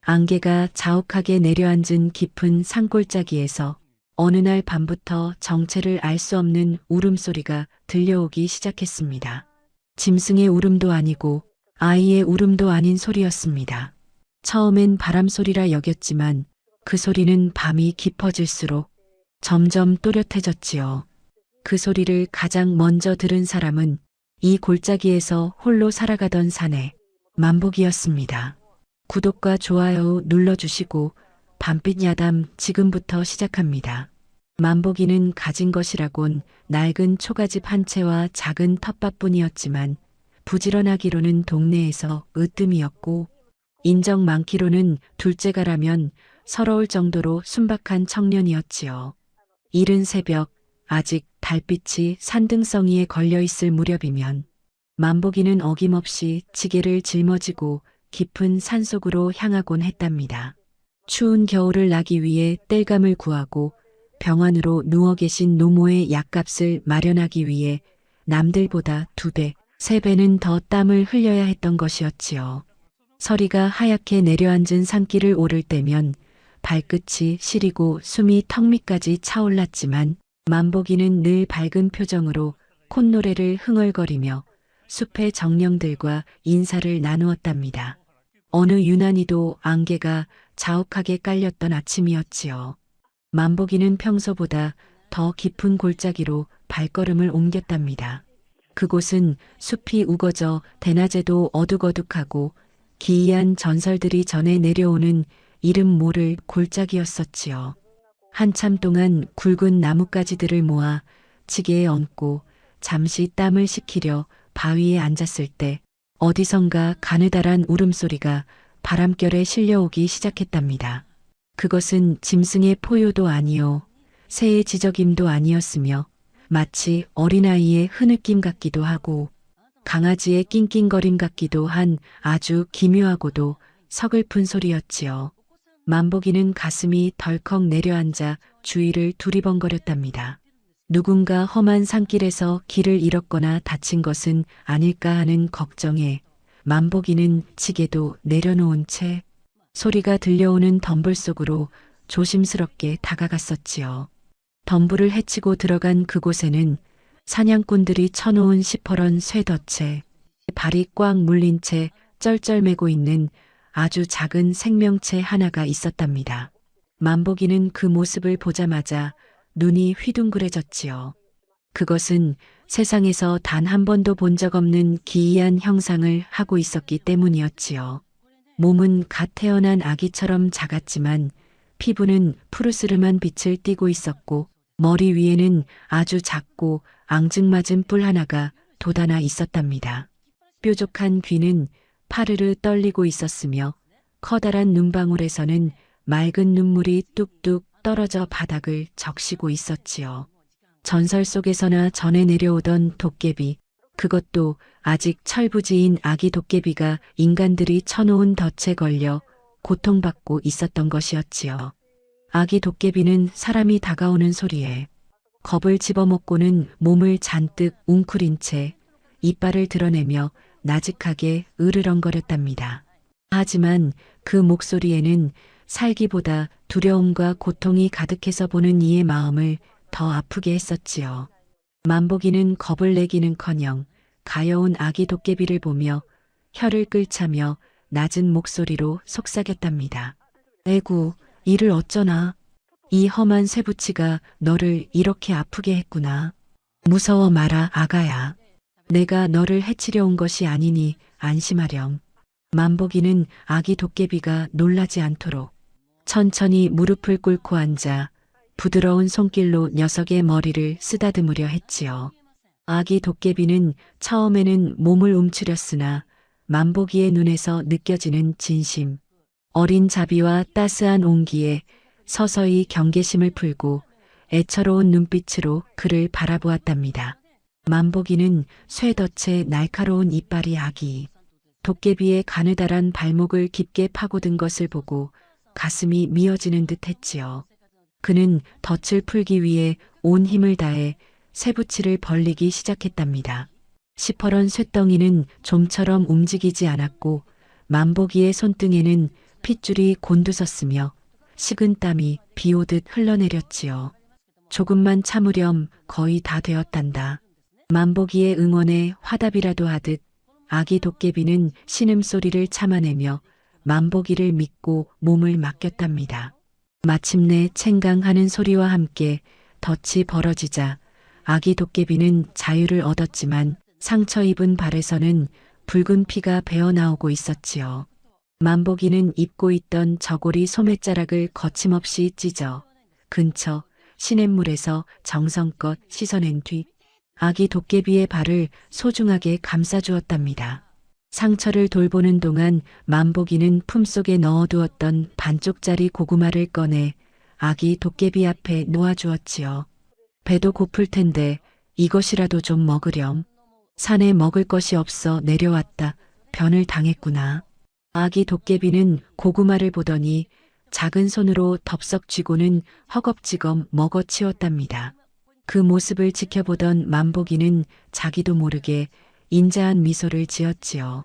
안개가 자욱하게 내려앉은 깊은 산골짜기에서 어느 날 밤부터 정체를 알 수 없는 울음소리가 들려오기 시작했습니다. 짐승의 울음도 아니고 아이의 울음도 아닌 소리였습니다. 처음엔 바람소리라 여겼지만 그 소리는 밤이 깊어질수록 점점 또렷해졌지요. 그 소리를 가장 먼저 들은 사람은 이 골짜기에서 홀로 살아가던 사내 만복이었습니다. 구독과 좋아요 눌러주시고 밤빛 야담 지금부터 시작합니다. 만복이는 가진 것이라곤 낡은 초가집 한 채와 작은 텃밭뿐이었지만 부지런하기로는 동네에서 으뜸이었고 인정 많기로는 둘째가라면 서러울 정도로 순박한 청년이었지요. 이른 새벽 아직 달빛이 산등성이에 걸려있을 무렵이면 만복이는 어김없이 지게를 짊어지고 깊은 산속으로 향하곤 했답니다. 추운 겨울을 나기 위해 땔감을 구하고 병 안으로 누워 계신 노모의 약값을 마련하기 위해 남들보다 2배, 3배는 더 땀을 흘려야 했던 것이었지요. 서리가 하얗게 내려앉은 산길을 오를 때면 발끝이 시리고 숨이 턱 밑까지 차올랐지만 만복이는 늘 밝은 표정으로 콧노래를 흥얼거리며 숲의 정령들과 인사를 나누었답니다. 어느 유난히도 안개가 자욱하게 깔렸던 아침이었지요. 만복이는 평소보다 더 깊은 골짜기로 발걸음을 옮겼답니다. 그곳은 숲이 우거져 대낮에도 어둑어둑하고 기이한 전설들이 전해 내려오는 이름 모를 골짜기였었지요. 한참 동안 굵은 나뭇가지들을 모아 지게에 얹고 잠시 땀을 식히려 바위에 앉았을 때 어디선가 가느다란 울음소리가 바람결에 실려오기 시작했답니다. 그것은 짐승의 포효도 아니요 새의 지저김도 아니었으며 마치 어린아이의 흐느낌 같기도 하고 강아지의 낑낑거림 같기도 한 아주 기묘하고도 서글픈 소리였지요. 만복이는 가슴이 덜컥 내려앉아 주위를 두리번거렸답니다. 누군가 험한 산길에서 길을 잃었거나 다친 것은 아닐까 하는 걱정에 만복이는 지게도 내려놓은 채 소리가 들려오는 덤불 속으로 조심스럽게 다가갔었지요. 덤불을 헤치고 들어간 그곳에는 사냥꾼들이 쳐놓은 시퍼런 쇠덫에 발이 꽉 물린 채 쩔쩔매고 있는 아주 작은 생명체 하나가 있었답니다. 만복이는 그 모습을 보자마자 눈이 휘둥그레졌지요. 그것은 세상에서 단 한 번도 본 적 없는 기이한 형상을 하고 있었기 때문이었지요. 몸은 갓 태어난 아기처럼 작았지만 피부는 푸르스름한 빛을 띠고 있었고 머리 위에는 아주 작고 앙증맞은 뿔 하나가 돋아나 있었답니다. 뾰족한 귀는 파르르 떨리고 있었으며 커다란 눈방울에서는 맑은 눈물이 뚝뚝 떨어져 바닥을 적시고 있었지요. 전설 속에서나 전해 내려오던 도깨비, 그것도 아직 철부지인 아기 도깨비가 인간들이 쳐놓은 덫에 걸려 고통받고 있었던 것이었지요. 아기 도깨비는 사람이 다가오는 소리에 겁을 집어먹고는 몸을 잔뜩 웅크린 채 이빨을 드러내며 나직하게 으르렁거렸답니다. 하지만 그 목소리에는 살기보다 두려움과 고통이 가득해서 보는 이의 마음을 더 아프게 했었지요. 만복이는 겁을 내기는커녕 가여운 아기 도깨비를 보며 혀를 끌차며 낮은 목소리로 속삭였답니다. 에구, 이를 어쩌나. 이 험한 쇠붙이가 너를 이렇게 아프게 했구나. 무서워 마라, 아가야. 내가 너를 해치려 온 것이 아니니 안심하렴. 만복이는 아기 도깨비가 놀라지 않도록 천천히 무릎을 꿇고 앉아 부드러운 손길로 녀석의 머리를 쓰다듬으려 했지요. 아기 도깨비는 처음에는 몸을 움츠렸으나 만복이의 눈에서 느껴지는 진심, 어린 자비와 따스한 온기에 서서히 경계심을 풀고 애처로운 눈빛으로 그를 바라보았답니다. 만복이는 쇠덫의 날카로운 이빨이 아기 도깨비의 가느다란 발목을 깊게 파고든 것을 보고 가슴이 미어지는 듯 했지요. 그는 덫을 풀기 위해 온 힘을 다해 쇠붙이를 벌리기 시작했답니다. 시퍼런 쇠덩이는 좀처럼 움직이지 않았고 만복이의 손등에는 핏줄이 곤두섰으며 식은 땀이 비 오듯 흘러내렸지요. 조금만 참으렴 거의 다 되었단다. 만보기의 응원에 화답이라도 하듯 아기 도깨비는 신음소리를 참아내며 만보기를 믿고 몸을 맡겼답니다. 마침내 챙강하는 소리와 함께 덫이 벌어지자 아기 도깨비는 자유를 얻었지만 상처 입은 발에서는 붉은 피가 배어나오고 있었지요. 만보기는 입고 있던 저고리 소매자락을 거침없이 찢어 근처 시냇물에서 정성껏 씻어낸 뒤 아기 도깨비의 발을 소중하게 감싸주었답니다. 상처를 돌보는 동안 만보기는 품속에 넣어두었던 반쪽짜리 고구마를 꺼내 아기 도깨비 앞에 놓아주었지요. 배도 고플 텐데 이것이라도 좀 먹으렴. 산에 먹을 것이 없어 내려왔다. 변을 당했구나. 아기 도깨비는 고구마를 보더니 작은 손으로 덥석 쥐고는 허겁지겁 먹어치웠답니다. 그 모습을 지켜보던 만보기는 자기도 모르게 인자한 미소를 지었지요.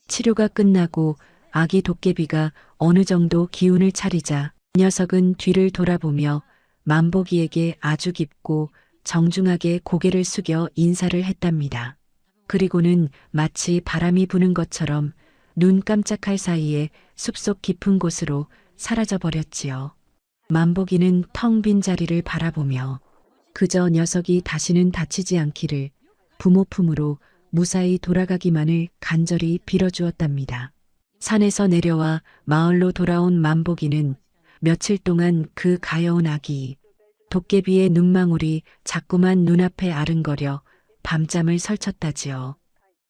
치료가 끝나고 아기 도깨비가 어느 정도 기운을 차리자 녀석은 뒤를 돌아보며 만보기에게 아주 깊고 정중하게 고개를 숙여 인사를 했답니다. 그리고는 마치 바람이 부는 것처럼 눈 깜짝할 사이에 숲속 깊은 곳으로 사라져버렸지요. 만보기는 텅 빈 자리를 바라보며 그저 녀석이 다시는 다치지 않기를 부모 품으로 무사히 돌아가기만을 간절히 빌어주었답니다. 산에서 내려와 마을로 돌아온 만보기는 며칠 동안 그 가여운 아기 도깨비의 눈망울이 자꾸만 눈앞에 아른거려 밤잠을 설쳤다지요.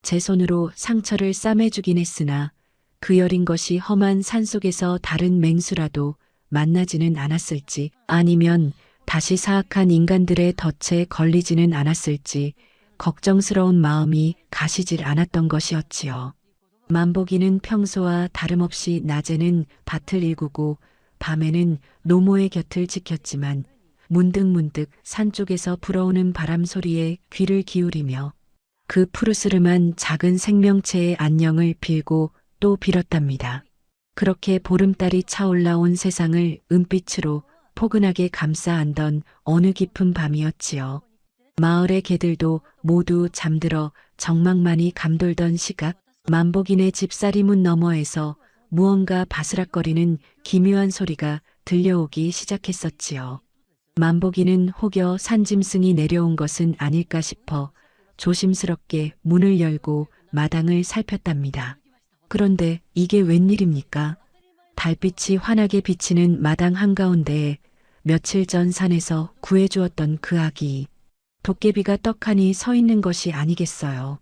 제 손으로 상처를 싸매주긴 했으나 그 여린 것이 험한 산속에서 다른 맹수라도 만나지는 않았을지 아니면 다시 사악한 인간들의 덫에 걸리지는 않았을지 걱정스러운 마음이 가시질 않았던 것이었지요. 만보기는 평소와 다름없이 낮에는 밭을 일구고 밤에는 노모의 곁을 지켰지만 문득문득 산 쪽에서 불어오는 바람 소리에 귀를 기울이며 그 푸르스름한 작은 생명체의 안녕을 빌고 또 빌었답니다. 그렇게 보름달이 차올라온 세상을 은빛으로 포근하게 감싸 안던 어느 깊은 밤이었지요. 마을의 개들도 모두 잠들어 정막만이 감돌던 시각 만보기네 집사리 문 너머에서 무언가 바스락거리는 기묘한 소리가 들려오기 시작했었지요. 만보기는 혹여 산짐승이 내려온 것은 아닐까 싶어 조심스럽게 문을 열고 마당을 살폈답니다. 그런데 이게 웬일입니까? 달빛이 환하게 비치는 마당 한가운데에 며칠 전 산에서 구해주었던 그 아기 도깨비가 떡하니 서 있는 것이 아니겠어요.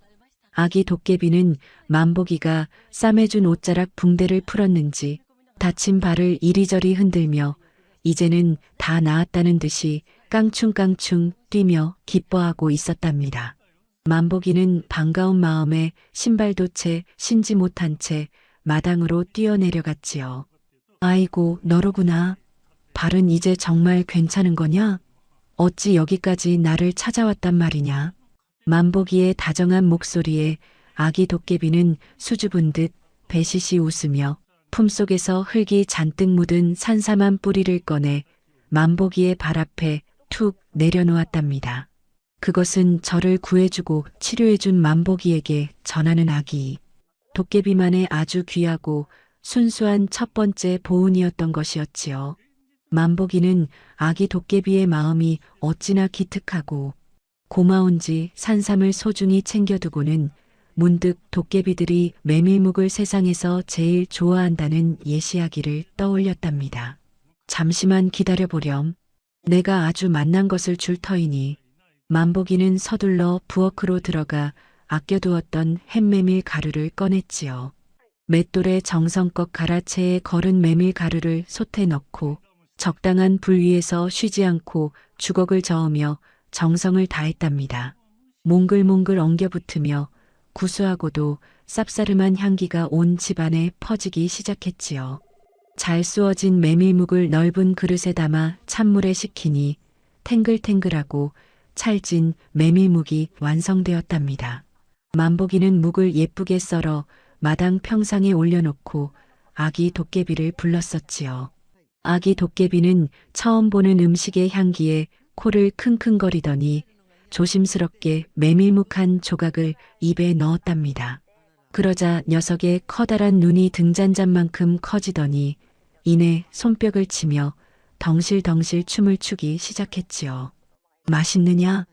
아기 도깨비는 만보기가 싸매준 옷자락 붕대를 풀었는지 다친 발을 이리저리 흔들며 이제는 다 나았다는 듯이 깡충깡충 뛰며 기뻐하고 있었답니다. 만보기는 반가운 마음에 신발도 채 신지 못한 채 마당으로 뛰어내려갔지요. 아이고 너로구나. 발은 이제 정말 괜찮은 거냐? 어찌 여기까지 나를 찾아왔단 말이냐? 만보기의 다정한 목소리에 아기 도깨비는 수줍은 듯 배시시 웃으며 품속에서 흙이 잔뜩 묻은 산삼한 뿌리를 꺼내 만보기의 발 앞에 툭 내려놓았답니다. 그것은 저를 구해주고 치료해준 만보기에게 전하는 아기 도깨비만의 아주 귀하고 순수한 첫 번째 보은이었던 것이었지요. 만보기는 아기 도깨비의 마음이 어찌나 기특하고 고마운지 산삼을 소중히 챙겨두고는 문득 도깨비들이 메밀묵을 세상에서 제일 좋아한다는 예시하기를 떠올렸답니다. 잠시만 기다려보렴. 내가 아주 맛난 것을 줄 터이니. 만보기는 서둘러 부엌으로 들어가 아껴두었던 햇메밀 가루를 꺼냈지요. 맷돌에 정성껏 갈아채에 걸은 메밀 가루를 솥에 넣고 적당한 불 위에서 쉬지 않고 주걱을 저으며 정성을 다했답니다. 몽글몽글 엉겨붙으며 구수하고도 쌉싸름한 향기가 온 집안에 퍼지기 시작했지요. 잘 쑤어진 메밀묵을 넓은 그릇에 담아 찬물에 식히니 탱글탱글하고 찰진 메밀묵이 완성되었답니다. 만보기는 묵을 예쁘게 썰어 마당 평상에 올려놓고 아기 도깨비를 불렀었지요. 아기 도깨비는 처음 보는 음식의 향기에 코를 킁킁거리더니 조심스럽게 메밀묵한 조각을 입에 넣었답니다. 그러자 녀석의 커다란 눈이 등잔잔만큼 커지더니 이내 손뼉을 치며 덩실덩실 춤을 추기 시작했지요. 맛있느냐?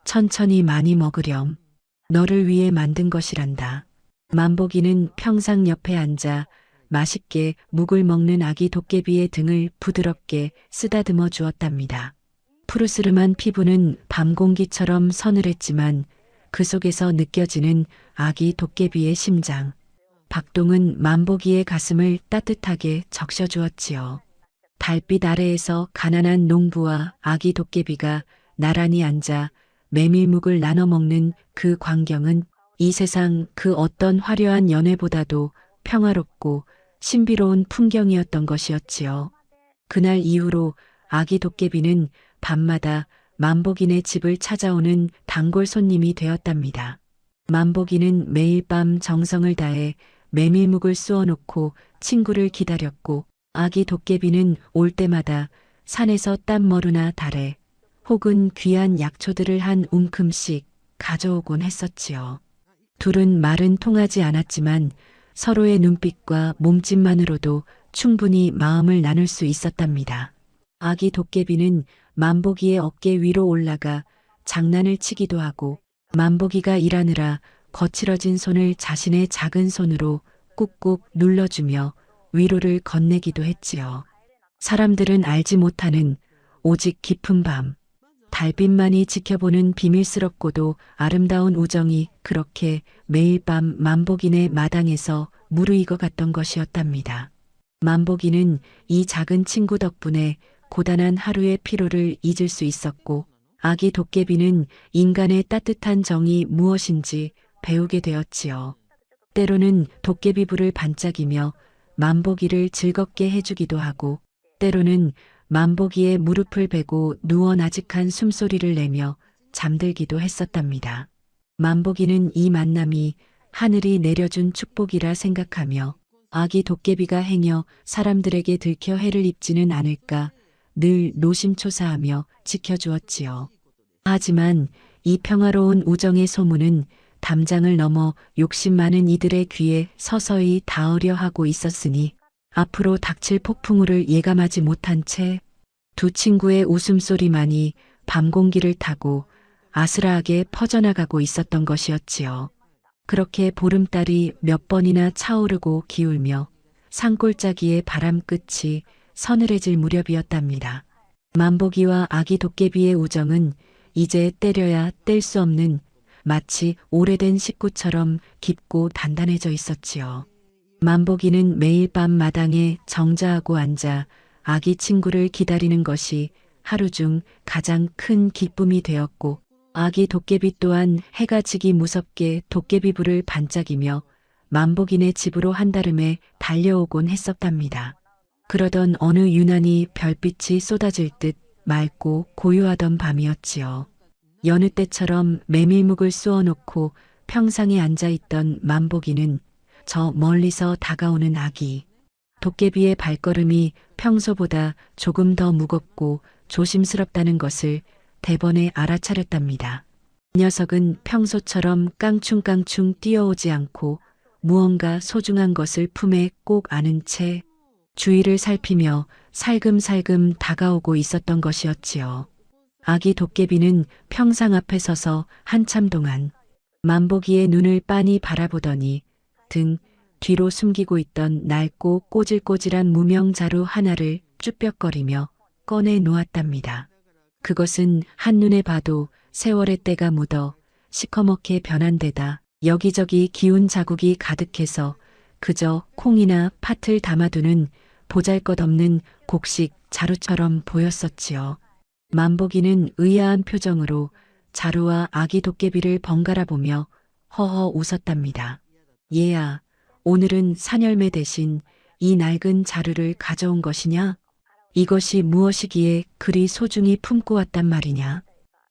천천히 많이 먹으렴. 너를 위해 만든 것이란다. 만복이는 평상 옆에 앉아 맛있게 묵을 먹는 아기 도깨비의 등을 부드럽게 쓰다듬어 주었답니다. 푸르스름한 피부는 밤 공기처럼 서늘했지만 그 속에서 느껴지는 아기 도깨비의 심장. 박동은 만복이의 가슴을 따뜻하게 적셔주었지요. 달빛 아래에서 가난한 농부와 아기 도깨비가 나란히 앉아 메밀묵을 나눠 먹는 그 광경은 이 세상 그 어떤 화려한 연회보다도 평화롭고 신비로운 풍경이었던 것이었지요. 그날 이후로 아기 도깨비는 밤마다 만복이네 집을 찾아오는 단골 손님이 되었답니다. 만복이는 매일 밤 정성을 다해 메밀묵을 쑤어 놓고 친구를 기다렸고 아기 도깨비는 올 때마다 산에서 딴 머루나 다래 혹은 귀한 약초들을 한 움큼씩 가져오곤 했었지요. 둘은 말은 통하지 않았지만 서로의 눈빛과 몸짓만으로도 충분히 마음을 나눌 수 있었답니다. 아기 도깨비는 만복이의 어깨 위로 올라가 장난을 치기도 하고 만복이가 일하느라 거칠어진 손을 자신의 작은 손으로 꾹꾹 눌러주며 위로를 건네기도 했지요. 사람들은 알지 못하는 오직 깊은 밤, 달빛만이 지켜보는 비밀스럽고도 아름다운 우정이 그렇게 매일 밤 만복이네 마당에서 무르익어 갔던 것이었답니다. 만복이는 이 작은 친구 덕분에 고단한 하루의 피로를 잊을 수 있었고 아기 도깨비는 인간의 따뜻한 정이 무엇인지 배우게 되었지요. 때로는 도깨비 불을 반짝이며 만복이를 즐겁게 해주기도 하고 때로는 만복이의 무릎을 베고 누워 나직한 숨소리를 내며 잠들기도 했었답니다. 만복이는 이 만남이 하늘이 내려준 축복이라 생각하며 아기 도깨비가 행여 사람들에게 들켜 해를 입지는 않을까 늘 노심초사하며 지켜주었지요. 하지만 이 평화로운 우정의 소문은 담장을 넘어 욕심 많은 이들의 귀에 서서히 닿으려 하고 있었으니 앞으로 닥칠 폭풍우를 예감하지 못한 채 두 친구의 웃음소리만이 밤 공기를 타고 아스라하게 퍼져나가고 있었던 것이었지요. 그렇게 보름달이 몇 번이나 차오르고 기울며 산골짜기의 바람 끝이 서늘해질 무렵이었답니다. 만복이와 아기 도깨비의 우정은 이제 때려야 뗄 수 없는 마치 오래된 식구처럼 깊고 단단해져 있었지요. 만복이는 매일 밤 마당에 정자하고 앉아 아기 친구를 기다리는 것이 하루 중 가장 큰 기쁨이 되었고 아기 도깨비 또한 해가 지기 무섭게 도깨비 불을 반짝이며 만복이네 집으로 한달음에 달려오곤 했었답니다. 그러던 어느 유난히 별빛이 쏟아질 듯 맑고 고요하던 밤이었지요. 여느 때처럼 메밀묵을 쑤어 놓고 평상에 앉아있던 만복이는 저 멀리서 다가오는 아기 도깨비의 발걸음이 평소보다 조금 더 무겁고 조심스럽다는 것을 대번에 알아차렸답니다. 녀석은 평소처럼 깡충깡충 뛰어오지 않고 무언가 소중한 것을 품에 꼭 안은 채 주위를 살피며 살금살금 다가오고 있었던 것이었지요. 아기 도깨비는 평상 앞에 서서 한참 동안 만복이의 눈을 빤히 바라보더니 등 뒤로 숨기고 있던 낡고 꼬질꼬질한 무명자루 하나를 쭈뼛거리며 꺼내 놓았답니다. 그것은 한눈에 봐도 세월의 때가 묻어 시커멓게 변한 데다 여기저기 기운 자국이 가득해서 그저 콩이나 팥을 담아두는 보잘것없는 곡식 자루처럼 보였었지요. 만복이는 의아한 표정으로 자루와 아기 도깨비를 번갈아 보며 허허 웃었답니다. 얘야, 오늘은 산열매 대신 이 낡은 자루를 가져온 것이냐? 이것이 무엇이기에 그리 소중히 품고 왔단 말이냐?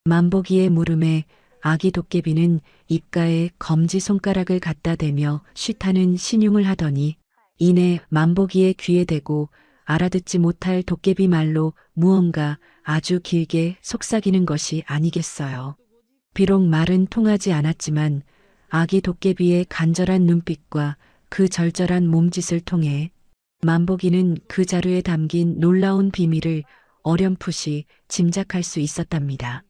만복이의 물음에 아기 도깨비는 입가에 검지손가락을 갖다 대며 쉬타는 신용을 하더니 이내 만보기의 귀에 대고 알아듣지 못할 도깨비 말로 무언가 아주 길게 속삭이는 것이 아니겠어요. 비록 말은 통하지 않았지만 아기 도깨비의 간절한 눈빛과 그 절절한 몸짓을 통해 만보기는 그 자루에 담긴 놀라운 비밀을 어렴풋이 짐작할 수 있었답니다.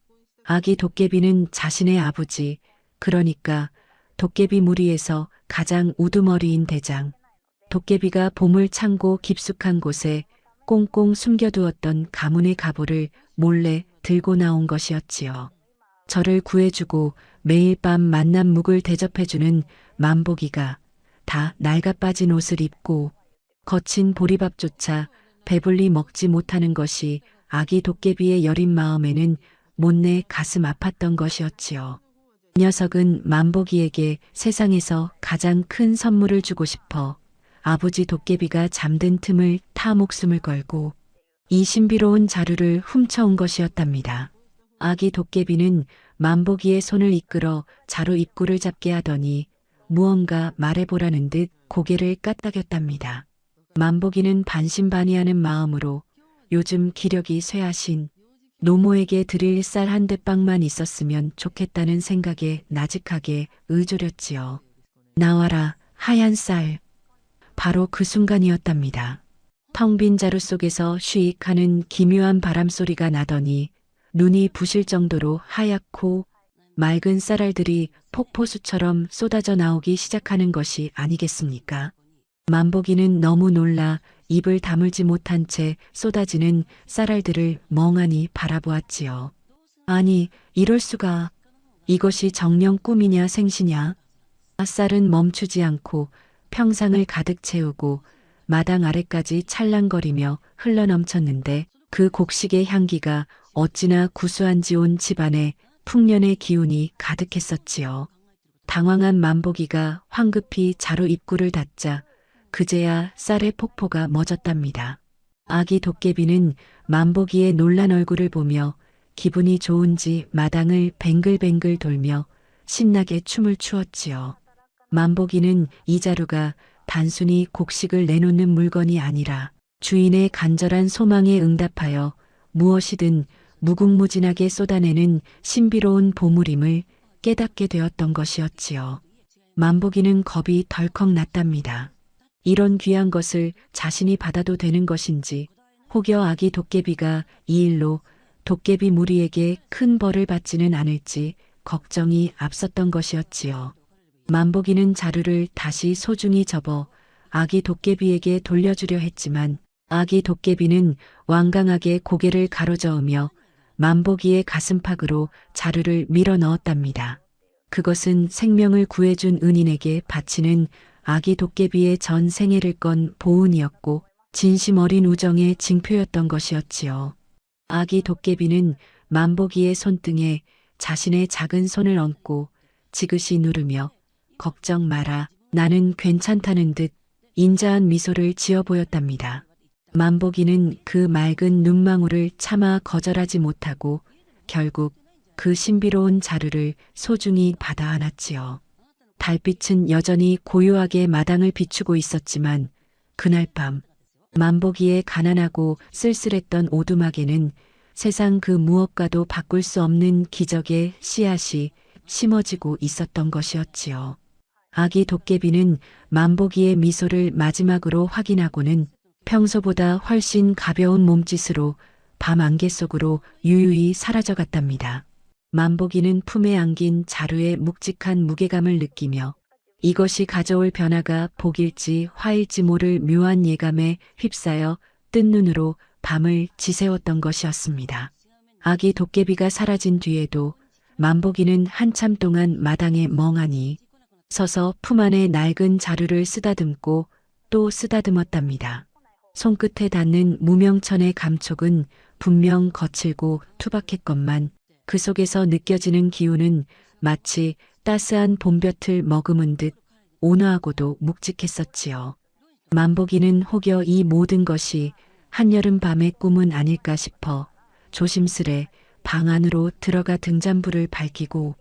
아기 도깨비는 자신의 아버지, 그러니까 도깨비 무리에서 가장 우두머리인 대장, 도깨비가 보물 창고 깊숙한 곳에 꽁꽁 숨겨두었던 가문의 갑오를 몰래 들고 나온 것이었지요. 저를 구해주고 매일 밤 만난 묵을 대접해주는 만보기가 다 낡아빠진 옷을 입고 거친 보리밥조차 배불리 먹지 못하는 것이 아기 도깨비의 여린 마음에는 못내 가슴 아팠던 것이었지요. 녀석은 만보기에게 세상에서 가장 큰 선물을 주고 싶어 아버지 도깨비가 잠든 틈을 타 목숨을 걸고 이 신비로운 자루를 훔쳐온 것이었답니다. 아기 도깨비는 만보기의 손을 이끌어 자루 입구를 잡게 하더니 무언가 말해보라는 듯 고개를 까딱였답니다. 만보기는 반신반의하는 마음으로 요즘 기력이 쇠하신 노모에게 드릴 쌀 한 대빵만 있었으면 좋겠다는 생각에 나직하게 의조렸지요. 나와라, 하얀 쌀. 바로 그 순간이었답니다. 텅 빈 자루 속에서 쉬익 하는 기묘한 바람소리가 나더니 눈이 부실 정도로 하얗고 맑은 쌀알들이 폭포수처럼 쏟아져 나오기 시작하는 것이 아니겠습니까? 만보기는 너무 놀라 입을 다물지 못한 채 쏟아지는 쌀알들을 멍하니 바라보았지요. 아니, 이럴 수가. 이것이 정녕 꿈이냐 생시냐. 쌀은 멈추지 않고 평상을 가득 채우고 마당 아래까지 찰랑거리며 흘러넘쳤는데 그 곡식의 향기가 어찌나 구수한지 온 집안에 풍년의 기운이 가득했었지요. 당황한 만보기가 황급히 자루 입구를 닫자 그제야 쌀의 폭포가 멎었답니다. 아기 도깨비는 만보기의 놀란 얼굴을 보며 기분이 좋은지 마당을 뱅글뱅글 돌며 신나게 춤을 추었지요. 만보기는 이 자루가 단순히 곡식을 내놓는 물건이 아니라 주인의 간절한 소망에 응답하여 무엇이든 무궁무진하게 쏟아내는 신비로운 보물임을 깨닫게 되었던 것이었지요. 만보기는 겁이 덜컥 났답니다. 이런 귀한 것을 자신이 받아도 되는 것인지 혹여 아기 도깨비가 이 일로 도깨비 무리에게 큰 벌을 받지는 않을지 걱정이 앞섰던 것이었지요. 만보기는 자루를 다시 소중히 접어 아기 도깨비에게 돌려주려 했지만 아기 도깨비는 완강하게 고개를 가로저으며 만보기의 가슴팍으로 자루를 밀어 넣었답니다. 그것은 생명을 구해준 은인에게 바치는 아기 도깨비의 전 생애를 건 보은이었고 진심 어린 우정의 징표였던 것이었지요. 아기 도깨비는 만보기의 손등에 자신의 작은 손을 얹고 지그시 누르며 걱정 마라, 나는 괜찮다는 듯 인자한 미소를 지어 보였답니다. 만보기는 그 맑은 눈망울을 차마 거절하지 못하고 결국 그 신비로운 자루를 소중히 받아 안았지요. 달빛은 여전히 고요하게 마당을 비추고 있었지만 그날 밤 만보기의 가난하고 쓸쓸했던 오두막에는 세상 그 무엇과도 바꿀 수 없는 기적의 씨앗이 심어지고 있었던 것이었지요. 아기 도깨비는 만보기의 미소를 마지막으로 확인하고는 평소보다 훨씬 가벼운 몸짓으로 밤 안개 속으로 유유히 사라져갔답니다. 만보기는 품에 안긴 자루의 묵직한 무게감을 느끼며 이것이 가져올 변화가 복일지 화일지 모를 묘한 예감에 휩싸여 뜬 눈으로 밤을 지새웠던 것이었습니다. 아기 도깨비가 사라진 뒤에도 만보기는 한참 동안 마당에 멍하니 서서 품 안에 낡은 자루를 쓰다듬고 또 쓰다듬었답니다. 손끝에 닿는 무명천의 감촉은 분명 거칠고 투박했건만 그 속에서 느껴지는 기운은 마치 따스한 봄볕을 머금은 듯 온화하고도 묵직했었지요. 만보기는 혹여 이 모든 것이 한여름 밤의 꿈은 아닐까 싶어 조심스레 방 안으로 들어가 등잔불을 밝히고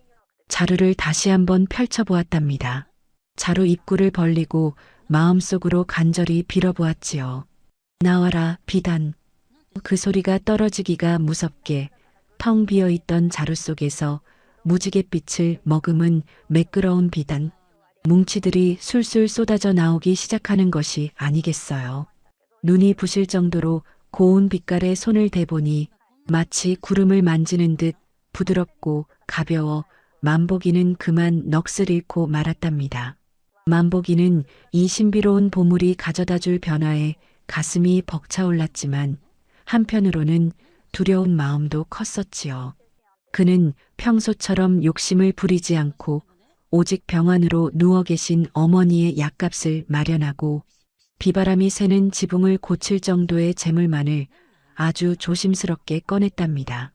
자루를 다시 한번 펼쳐보았답니다. 자루 입구를 벌리고 마음속으로 간절히 빌어보았지요. 나와라, 비단. 그 소리가 떨어지기가 무섭게 텅 비어있던 자루 속에서 무지갯빛을 머금은 매끄러운 비단. 뭉치들이 술술 쏟아져 나오기 시작하는 것이 아니겠어요. 눈이 부실 정도로 고운 빛깔에 손을 대보니 마치 구름을 만지는 듯 부드럽고 가벼워 만보기는 그만 넋을 잃고 말았답니다. 만보기는 이 신비로운 보물이 가져다줄 변화에 가슴이 벅차올랐지만 한편으로는 두려운 마음도 컸었지요. 그는 평소처럼 욕심을 부리지 않고 오직 병환으로 누워 계신 어머니의 약값을 마련하고 비바람이 새는 지붕을 고칠 정도의 재물만을 아주 조심스럽게 꺼냈답니다.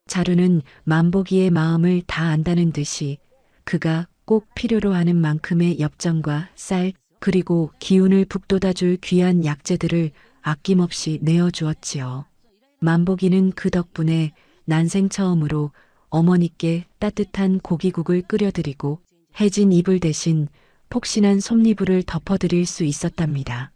자루는 만보기의 마음을 다 안다는 듯이 그가 꼭 필요로 하는 만큼의 엽전과 쌀 그리고 기운을 북돋아줄 귀한 약재들을 아낌없이 내어주었지요. 만보기는 그 덕분에 난생 처음으로 어머니께 따뜻한 고기국을 끓여드리고 해진 이불 대신 폭신한 솜니불을 덮어드릴 수 있었답니다.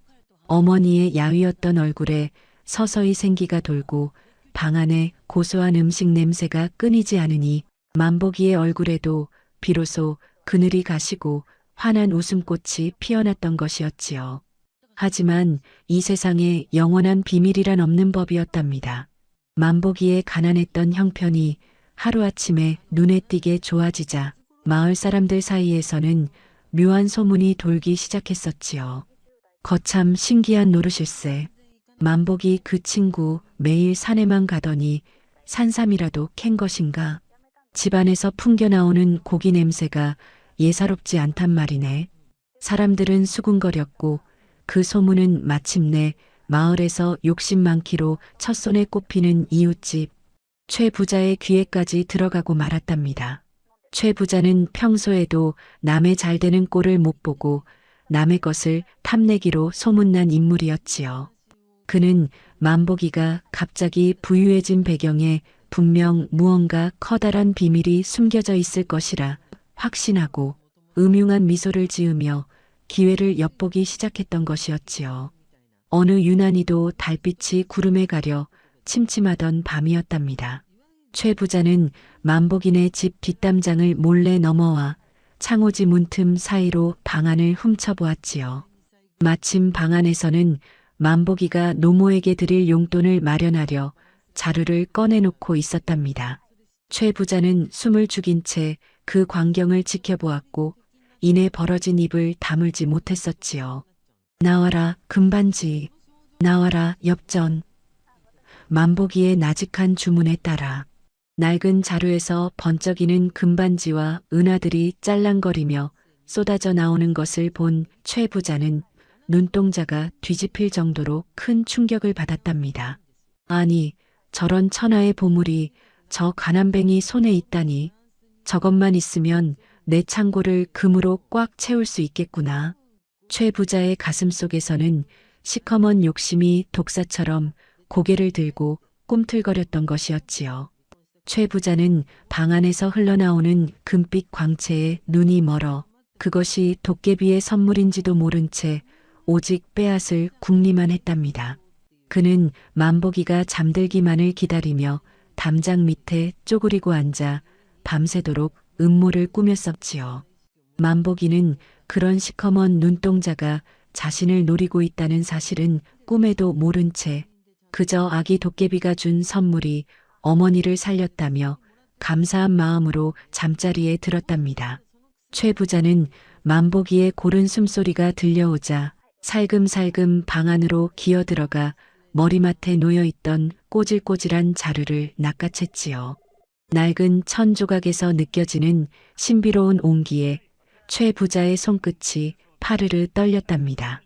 어머니의 야위었던 얼굴에 서서히 생기가 돌고 방 안에 고소한 음식 냄새가 끊이지 않으니 만보기의 얼굴에도 비로소 그늘이 가시고 환한 웃음꽃이 피어났던 것이었지요. 하지만 이 세상에 영원한 비밀이란 없는 법이었답니다. 만보기의 가난했던 형편이 하루아침에 눈에 띄게 좋아지자 마을 사람들 사이에서는 묘한 소문이 돌기 시작했었지요. 거참 신기한 노릇일세. 만복이 그 친구 매일 산에만 가더니 산삼이라도 캔 것인가. 집안에서 풍겨나오는 고기 냄새가 예사롭지 않단 말이네. 사람들은 수군거렸고 그 소문은 마침내 마을에서 욕심 많기로 첫손에 꼽히는 이웃집 최 부자의 귀에까지 들어가고 말았답니다. 최 부자는 평소에도 남의 잘되는 꼴을 못 보고 남의 것을 탐내기로 소문난 인물이었지요. 그는 만보기가 갑자기 부유해진 배경에 분명 무언가 커다란 비밀이 숨겨져 있을 것이라 확신하고 음흉한 미소를 지으며 기회를 엿보기 시작했던 것이었지요. 어느 유난히도 달빛이 구름에 가려 침침하던 밤이었답니다. 최 부자는 만복인의 집 뒷담장을 몰래 넘어와 창호지 문틈 사이로 방 안을 훔쳐보았지요. 마침 방 안에서는 만복이가 노모에게 드릴 용돈을 마련하려 자루를 꺼내놓고 있었답니다. 최 부자는 숨을 죽인 채 그 광경을 지켜보았고 이내 벌어진 입을 다물지 못했었지요. 나와라 금반지, 나와라 엽전. 만복이의 나직한 주문에 따라 낡은 자루에서 번쩍이는 금반지와 은화들이 짤랑거리며 쏟아져 나오는 것을 본 최 부자는 눈동자가 뒤집힐 정도로 큰 충격을 받았답니다. 아니, 저런 천하의 보물이 저 가난뱅이 손에 있다니. 저것만 있으면 내 창고를 금으로 꽉 채울 수 있겠구나. 최 부자의 가슴 속에서는 시커먼 욕심이 독사처럼 고개를 들고 꿈틀거렸던 것이었지요. 최 부자는 방 안에서 흘러나오는 금빛 광채에 눈이 멀어 그것이 도깨비의 선물인지도 모른 채 오직 빼앗을 궁리만 했답니다. 그는 만보기가 잠들기만을 기다리며 담장 밑에 쪼그리고 앉아 밤새도록 음모를 꾸몄었지요. 만보기는 그런 시커먼 눈동자가 자신을 노리고 있다는 사실은 꿈에도 모른 채 그저 아기 도깨비가 준 선물이 어머니를 살렸다며 감사한 마음으로 잠자리에 들었답니다. 최 부자는 만보기의 고른 숨소리가 들려오자 살금살금 방 안으로 기어들어가 머리맡에 놓여있던 꼬질꼬질한 자루를 낚아챘지요. 낡은 천 조각에서 느껴지는 신비로운 온기에 최 부자의 손끝이 파르르 떨렸답니다.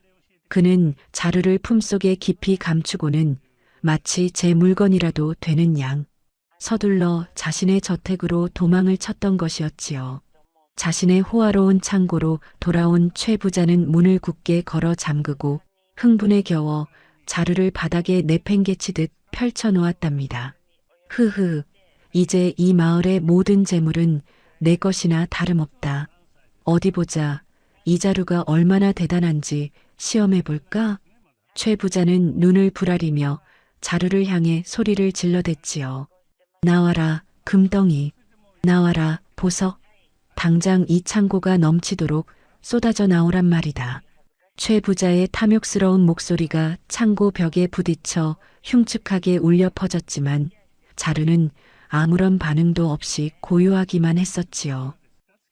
그는 자루를 품속에 깊이 감추고는 마치 제 물건이라도 되는 양 서둘러 자신의 저택으로 도망을 쳤던 것이었지요. 자신의 호화로운 창고로 돌아온 최 부자는 문을 굳게 걸어 잠그고 흥분에 겨워 자루를 바닥에 내팽개치듯 펼쳐놓았답니다. 흐흐, 이제 이 마을의 모든 재물은 내 것이나 다름없다. 어디 보자. 이 자루가 얼마나 대단한지 시험해볼까? 최 부자는 눈을 부라리며 자루를 향해 소리를 질러댔지요. 나와라, 금덩이. 나와라, 보석. 당장 이 창고가 넘치도록 쏟아져 나오란 말이다. 최 부자의 탐욕스러운 목소리가 창고 벽에 부딪혀 흉측하게 울려 퍼졌지만 자루는 아무런 반응도 없이 고요하기만 했었지요.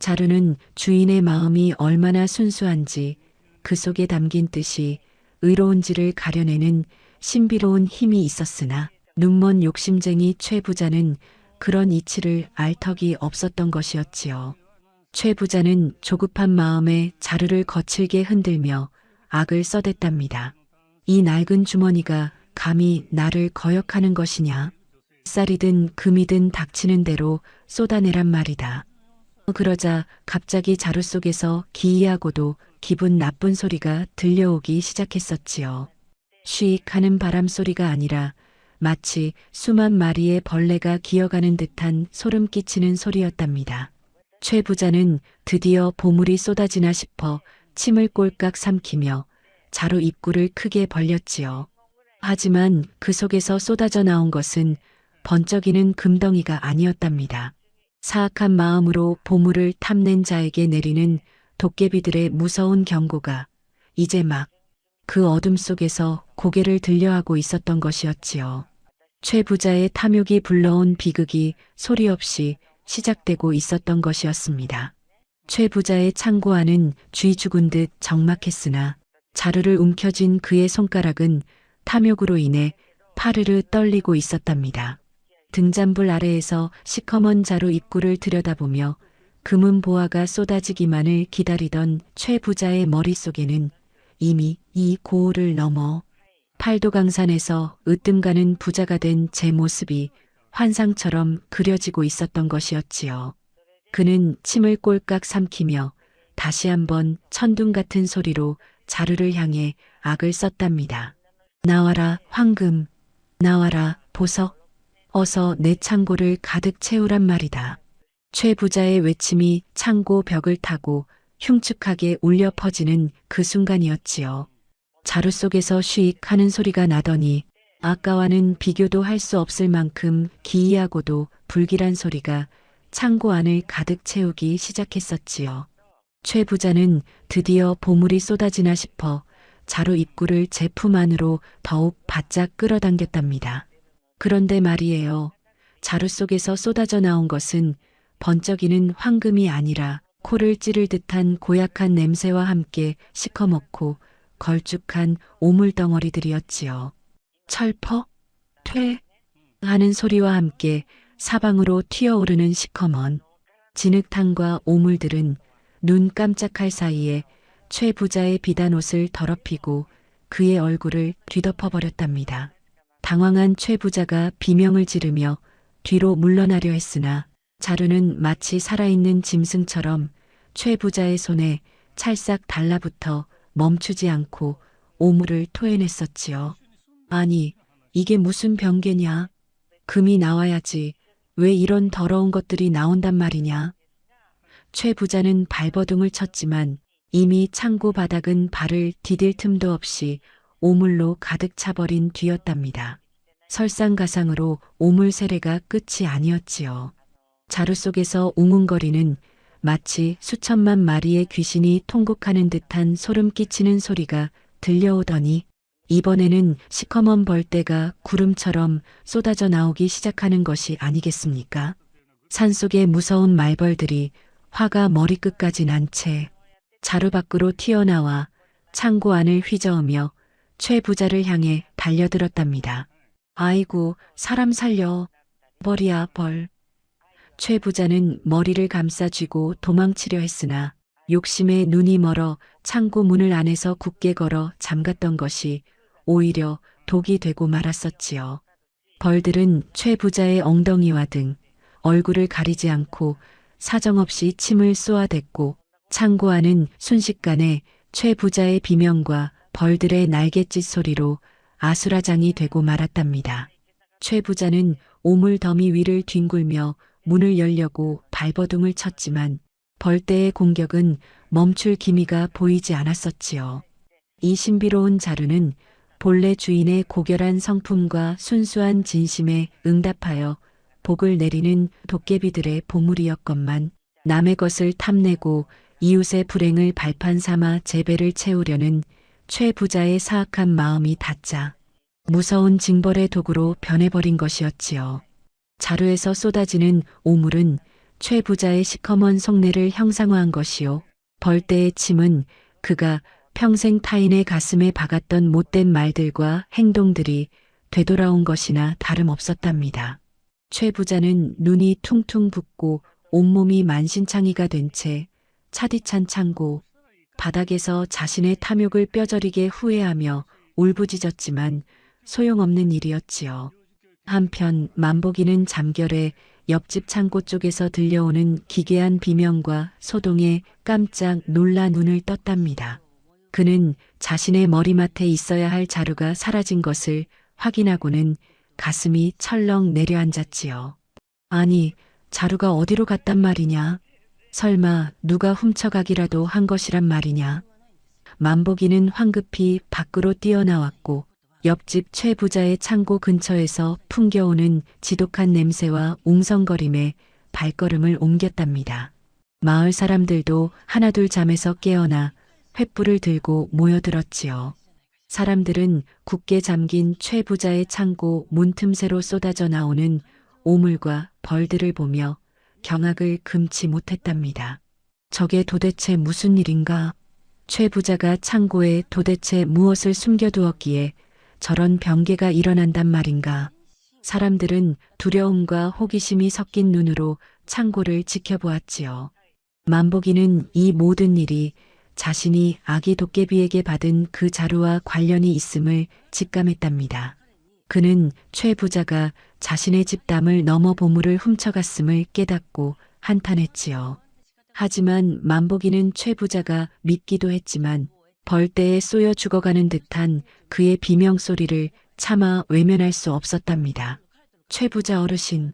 자루는 주인의 마음이 얼마나 순수한지 그 속에 담긴 뜻이 의로운지를 가려내는 신비로운 힘이 있었으나 눈먼 욕심쟁이 최 부자는 그런 이치를 알 턱이 없었던 것이었지요. 최 부자는 조급한 마음에 자루를 거칠게 흔들며 악을 써댔답니다. 이 낡은 주머니가 감히 나를 거역하는 것이냐? 쌀이든 금이든 닥치는 대로 쏟아내란 말이다. 그러자 갑자기 자루 속에서 기이하고도 기분 나쁜 소리가 들려오기 시작했었지요. 쉬익 하는 바람 소리가 아니라 마치 수만 마리의 벌레가 기어가는 듯한 소름 끼치는 소리였답니다. 최 부자는 드디어 보물이 쏟아지나 싶어 침을 꼴깍 삼키며 자루 입구를 크게 벌렸지요. 하지만 그 속에서 쏟아져 나온 것은 번쩍이는 금덩이가 아니었답니다. 사악한 마음으로 보물을 탐낸 자에게 내리는 도깨비들의 무서운 경고가 이제 막 그 어둠 속에서 고개를 들려하고 있었던 것이었지요. 최 부자의 탐욕이 불러온 비극이 소리 없이 시작되고 있었던 것이었습니다. 최 부자의 창고 안은 쥐 죽은 듯 적막했으나 자루를 움켜쥔 그의 손가락은 탐욕으로 인해 파르르 떨리고 있었답니다. 등잔불 아래에서 시커먼 자루 입구를 들여다보며 금은 보화가 쏟아지기만을 기다리던 최 부자의 머릿속에는 이미 이 고을을 넘어 팔도강산에서 으뜸가는 부자가 된 제 모습이 환상처럼 그려지고 있었던 것이었지요. 그는 침을 꼴깍 삼키며 다시 한번 천둥 같은 소리로 자루를 향해 악을 썼답니다. 나와라, 황금. 나와라, 보석. 어서 내 창고를 가득 채우란 말이다. 최 부자의 외침이 창고 벽을 타고 흉측하게 울려 퍼지는 그 순간이었지요. 자루 속에서 쉬익 하는 소리가 나더니 아까와는 비교도 할 수 없을 만큼 기이하고도 불길한 소리가 창고 안을 가득 채우기 시작했었지요. 최 부자는 드디어 보물이 쏟아지나 싶어 자루 입구를 제 품 안으로 더욱 바짝 끌어당겼답니다. 그런데 말이에요. 자루 속에서 쏟아져 나온 것은 번쩍이는 황금이 아니라 코를 찌를 듯한 고약한 냄새와 함께 시커멓고 걸쭉한 오물덩어리들이었지요. 철퍼? 퇴? 하는 소리와 함께 사방으로 튀어오르는 시커먼 진흙탕과 오물들은 눈 깜짝할 사이에 최 부자의 비단 옷을 더럽히고 그의 얼굴을 뒤덮어버렸답니다. 당황한 최 부자가 비명을 지르며 뒤로 물러나려 했으나 자루는 마치 살아있는 짐승처럼 최 부자의 손에 찰싹 달라붙어 멈추지 않고 오물을 토해냈었지요. 아니, 이게 무슨 병개냐? 금이 나와야지. 왜 이런 더러운 것들이 나온단 말이냐? 최 부자는 발버둥을 쳤지만 이미 창고 바닥은 발을 디딜 틈도 없이 오물로 가득 차버린 뒤였답니다. 설상가상으로 오물 세례가 끝이 아니었지요. 자루 속에서 웅웅거리는 마치 수천만 마리의 귀신이 통곡하는 듯한 소름 끼치는 소리가 들려오더니 이번에는 시커먼 벌떼가 구름처럼 쏟아져 나오기 시작하는 것이 아니겠습니까? 산속의 무서운 말벌들이 화가 머리끝까지 난 채 자루 밖으로 튀어나와 창고 안을 휘저으며 최 부자를 향해 달려들었답니다. 아이고, 사람 살려. 벌이야, 벌. 최 부자는 머리를 감싸쥐고 도망치려 했으나 욕심에 눈이 멀어 창고 문을 안에서 굳게 걸어 잠갔던 것이 오히려 독이 되고 말았었지요. 벌들은 최 부자의 엉덩이와 등, 얼굴을 가리지 않고 사정없이 침을 쏘아댔고 창고 안은 순식간에 최 부자의 비명과 벌들의 날갯짓 소리로 아수라장이 되고 말았답니다. 최 부자는 오물 더미 위를 뒹굴며 문을 열려고 발버둥을 쳤지만 벌떼의 공격은 멈출 기미가 보이지 않았었지요. 이 신비로운 자루는 본래 주인의 고결한 성품과 순수한 진심에 응답하여 복을 내리는 도깨비들의 보물이었건만 남의 것을 탐내고 이웃의 불행을 발판 삼아 재배를 채우려는 최 부자의 사악한 마음이 닿자 무서운 징벌의 도구로 변해버린 것이었지요. 자루에서 쏟아지는 오물은 최 부자의 시커먼 속내를 형상화한 것이요. 벌떼의 침은 그가 평생 타인의 가슴에 박았던 못된 말들과 행동들이 되돌아온 것이나 다름없었답니다. 최 부자는 눈이 퉁퉁 붓고 온몸이 만신창이가 된 채 차디찬 창고 바닥에서 자신의 탐욕을 뼈저리게 후회하며 울부짖었지만 소용없는 일이었지요. 한편 만복이는 잠결에 옆집 창고 쪽에서 들려오는 기괴한 비명과 소동에 깜짝 놀라 눈을 떴답니다. 그는 자신의 머리맡에 있어야 할 자루가 사라진 것을 확인하고는 가슴이 철렁 내려앉았지요. 아니, 자루가 어디로 갔단 말이냐? 설마 누가 훔쳐가기라도 한 것이란 말이냐? 만복이는 황급히 밖으로 뛰어나왔고 옆집 최 부자의 창고 근처에서 풍겨오는 지독한 냄새와 웅성거림에 발걸음을 옮겼답니다. 마을 사람들도 하나둘 잠에서 깨어나 횃불을 들고 모여들었지요. 사람들은 굳게 잠긴 최 부자의 창고 문틈새로 쏟아져 나오는 오물과 벌들을 보며 경악을 금치 못했답니다. 저게 도대체 무슨 일인가? 최 부자가 창고에 도대체 무엇을 숨겨두었기에 저런 병개가 일어난단 말인가? 사람들은 두려움과 호기심이 섞인 눈으로 창고를 지켜보았지요. 만복이는 이 모든 일이 자신이 아기 도깨비에게 받은 그 자루와 관련이 있음을 직감했답니다. 그는 최 부자가 자신의 집담을 넘어 보물을 훔쳐갔음을 깨닫고 한탄했지요. 하지만 만복이는 최 부자가 믿기도 했지만 벌떼에 쏘여 죽어가는 듯한 그의 비명소리를 차마 외면할 수 없었답니다. 최 부자 어르신,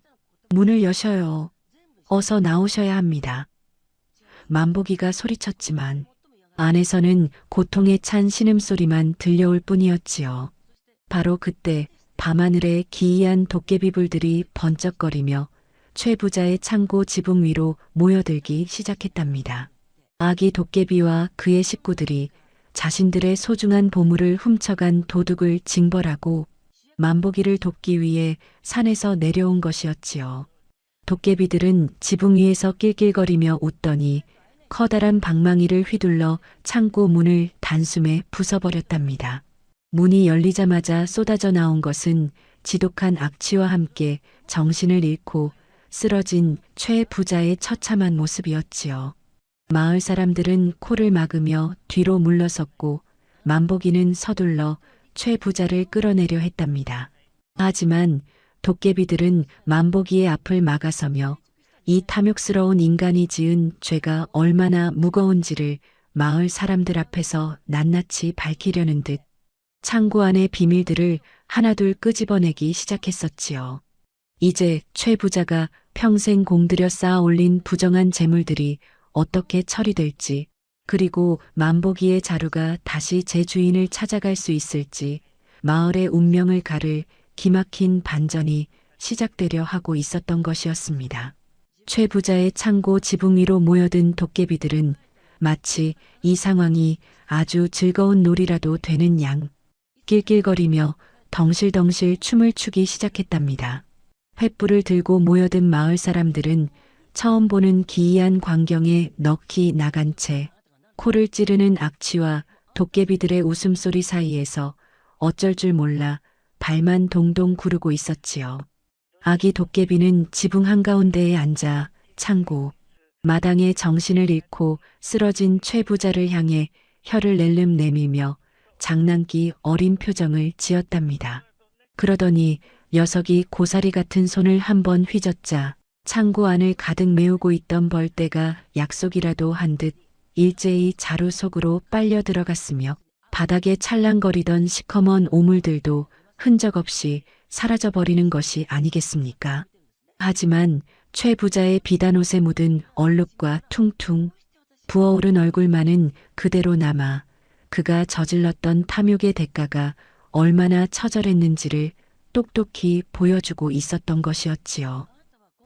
문을 여셔요. 어서 나오셔야 합니다. 만복이가 소리쳤지만 안에서는 고통에 찬 신음소리만 들려올 뿐이었지요. 바로 그때 밤하늘에 기이한 도깨비불들이 번쩍거리며 최 부자의 창고 지붕 위로 모여들기 시작했답니다. 아기 도깨비와 그의 식구들이 자신들의 소중한 보물을 훔쳐간 도둑을 징벌하고 만복이를 돕기 위해 산에서 내려온 것이었지요. 도깨비들은 지붕 위에서 낄낄거리며 웃더니 커다란 방망이를 휘둘러 창고 문을 단숨에 부숴버렸답니다. 문이 열리자마자 쏟아져 나온 것은 지독한 악취와 함께 정신을 잃고 쓰러진 최 부자의 처참한 모습이었지요. 마을 사람들은 코를 막으며 뒤로 물러섰고 만복이는 서둘러 최 부자를 끌어내려 했답니다. 하지만 도깨비들은 만복이의 앞을 막아서며 이 탐욕스러운 인간이 지은 죄가 얼마나 무거운지를 마을 사람들 앞에서 낱낱이 밝히려는 듯 창고 안의 비밀들을 하나둘 끄집어내기 시작했었지요. 이제 최 부자가 평생 공들여 쌓아 올린 부정한 재물들이 어떻게 처리될지, 그리고 만복이의 자루가 다시 제 주인을 찾아갈 수 있을지 마을의 운명을 가를 기막힌 반전이 시작되려 하고 있었던 것이었습니다. 최 부자의 창고 지붕 위로 모여든 도깨비들은 마치 이 상황이 아주 즐거운 놀이라도 되는 양 낄낄거리며 덩실덩실 춤을 추기 시작했답니다. 횃불을 들고 모여든 마을 사람들은 처음 보는 기이한 광경에 넋이 나간 채 코를 찌르는 악취와 도깨비들의 웃음소리 사이에서 어쩔 줄 몰라 발만 동동 구르고 있었지요. 아기 도깨비는 지붕 한가운데에 앉아 창고 마당에 정신을 잃고 쓰러진 최 부자를 향해 혀를 낼름 내밀며 장난기 어린 표정을 지었답니다. 그러더니 녀석이 고사리 같은 손을 한번 휘젓자 창고 안을 가득 메우고 있던 벌떼가 약속이라도 한 듯 일제히 자루 속으로 빨려 들어갔으며 바닥에 찰랑거리던 시커먼 오물들도 흔적 없이 사라져버리는 것이 아니겠습니까? 하지만 최 부자의 비단옷에 묻은 얼룩과 퉁퉁 부어오른 얼굴만은 그대로 남아 그가 저질렀던 탐욕의 대가가 얼마나 처절했는지를 똑똑히 보여주고 있었던 것이었지요.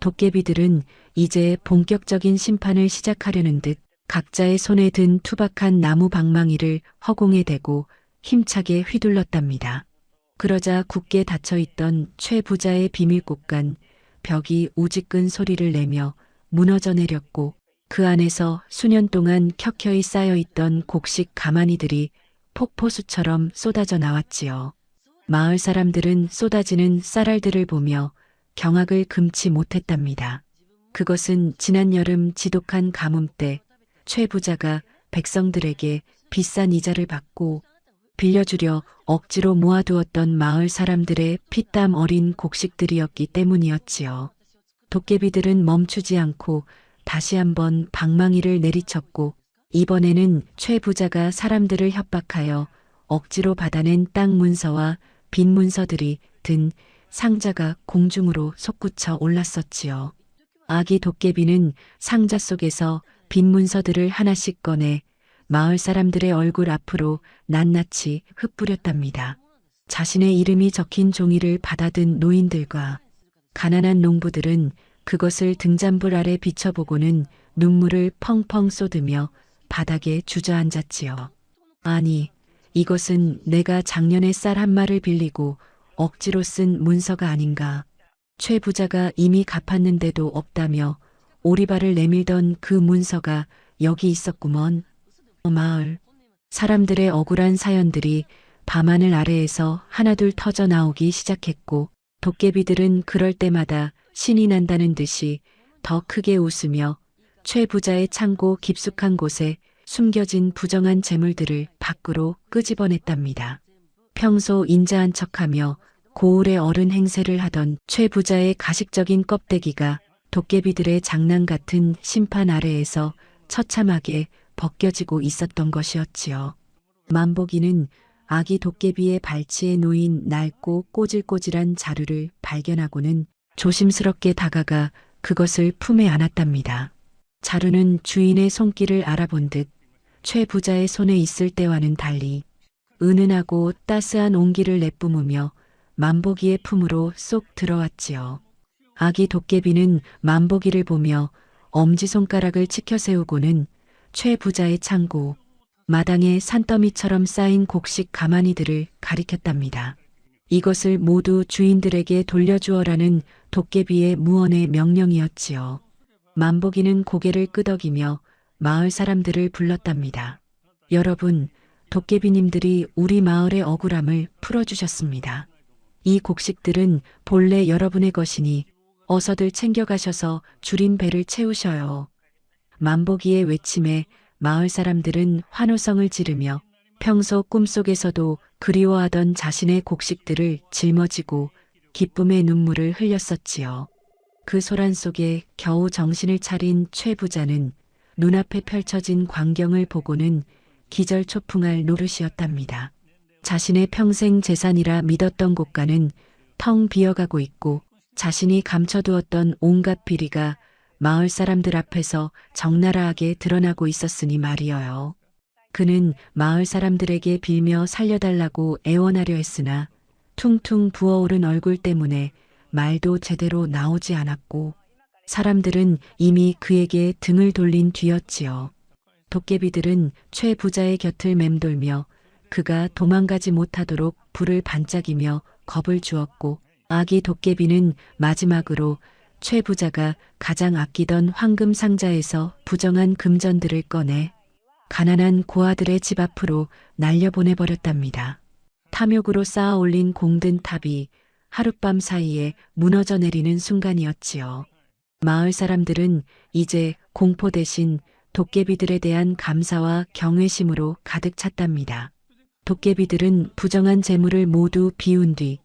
도깨비들은 이제 본격적인 심판을 시작하려는 듯 각자의 손에 든 투박한 나무 방망이를 허공에 대고 힘차게 휘둘렀답니다. 그러자 굳게 닫혀있던 최 부자의 비밀곳간 벽이 우지끈 소리를 내며 무너져 내렸고 그 안에서 수년 동안 켜켜이 쌓여있던 곡식 가마니들이 폭포수처럼 쏟아져 나왔지요. 마을 사람들은 쏟아지는 쌀알들을 보며 경악을 금치 못했답니다. 그것은 지난 여름 지독한 가뭄 때 최 부자가 백성들에게 비싼 이자를 받고 빌려주려 억지로 모아두었던 마을 사람들의 피땀 어린 곡식들이었기 때문이었지요. 도깨비들은 멈추지 않고 다시 한번 방망이를 내리쳤고 이번에는 최 부자가 사람들을 협박하여 억지로 받아낸 땅 문서와 빈 문서들이 든 상자가 공중으로 솟구쳐 올랐었지요. 아기 도깨비는 상자 속에서 빈 문서들을 하나씩 꺼내 마을 사람들의 얼굴 앞으로 낱낱이 흩뿌렸답니다. 자신의 이름이 적힌 종이를 받아든 노인들과 가난한 농부들은 그것을 등잔불 아래 비춰보고는 눈물을 펑펑 쏟으며 바닥에 주저앉았지요. 아니, 이것은 내가 작년에 쌀 한 마를 빌리고 억지로 쓴 문서가 아닌가. 최 부자가 이미 갚았는데도 없다며 오리발을 내밀던 그 문서가 여기 있었구먼. 마을 사람들의 억울한 사연들이 밤하늘 아래에서 하나둘 터져 나오기 시작했고 도깨비들은 그럴 때마다 신이 난다는 듯이 더 크게 웃으며 최 부자의 창고 깊숙한 곳에 숨겨진 부정한 재물들을 밖으로 끄집어냈답니다. 평소 인자한 척하며 고을의 어른 행세를 하던 최 부자의 가식적인 껍데기가 도깨비들의 장난 같은 심판 아래에서 처참하게 벗겨지고 있었던 것이었지요. 만복이는 아기 도깨비의 발치에 놓인 낡고 꼬질꼬질한 자루를 발견하고는 조심스럽게 다가가 그것을 품에 안았답니다. 자루는 주인의 손길을 알아본 듯 최 부자의 손에 있을 때와는 달리 은은하고 따스한 온기를 내뿜으며 만복이의 품으로 쏙 들어왔지요. 아기 도깨비는 만복이를 보며 엄지손가락을 치켜 세우고는 최 부자의 창고, 마당에 산더미처럼 쌓인 곡식 가마니들을 가리켰답니다. 이것을 모두 주인들에게 돌려주어라는 도깨비의 무언의 명령이었지요. 만복이는 고개를 끄덕이며 마을 사람들을 불렀답니다. 여러분, 도깨비님들이 우리 마을의 억울함을 풀어주셨습니다. 이 곡식들은 본래 여러분의 것이니 어서들 챙겨가셔서 줄인 배를 채우셔요. 만복이의 외침에 마을 사람들은 환호성을 지르며 평소 꿈속에서도 그리워하던 자신의 곡식들을 짊어지고 기쁨의 눈물을 흘렸었지요. 그 소란 속에 겨우 정신을 차린 최 부자는 눈앞에 펼쳐진 광경을 보고는 기절초풍할 노릇이었답니다. 자신의 평생 재산이라 믿었던 곳가는 텅 비어가고 있고 자신이 감춰두었던 온갖 비리가 마을 사람들 앞에서 적나라하게 드러나고 있었으니 말이어요. 그는 마을 사람들에게 빌며 살려달라고 애원하려 했으나 퉁퉁 부어오른 얼굴 때문에 말도 제대로 나오지 않았고 사람들은 이미 그에게 등을 돌린 뒤였지요. 도깨비들은 최 부자의 곁을 맴돌며 그가 도망가지 못하도록 불을 반짝이며 겁을 주었고 아기 도깨비는 마지막으로 최 부자가 가장 아끼던 황금 상자에서 부정한 금전들을 꺼내 가난한 고아들의 집 앞으로 날려보내버렸답니다. 탐욕으로 쌓아 올린 공든 탑이 하룻밤 사이에 무너져 내리는 순간이었지요. 마을 사람들은 이제 공포 대신 도깨비들에 대한 감사와 경외심으로 가득 찼답니다. 도깨비들은 부정한 재물을 모두 비운 뒤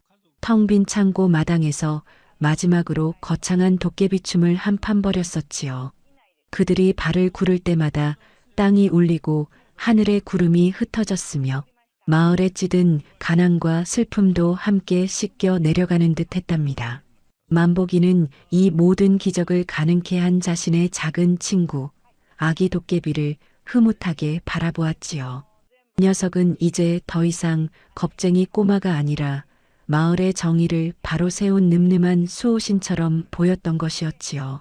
텅 빈 창고 마당에서 마지막으로 거창한 도깨비춤을 한판 벌였었지요. 그들이 발을 구를 때마다 땅이 울리고 하늘의 구름이 흩어졌으며 마을에 찌든 가난과 슬픔도 함께 씻겨 내려가는 듯 했답니다. 만복이는 이 모든 기적을 가능케 한 자신의 작은 친구, 아기 도깨비를 흐뭇하게 바라보았지요. 녀석은 이제 더 이상 겁쟁이 꼬마가 아니라 마을의 정의를 바로 세운 늠름한 수호신처럼 보였던 것이었지요.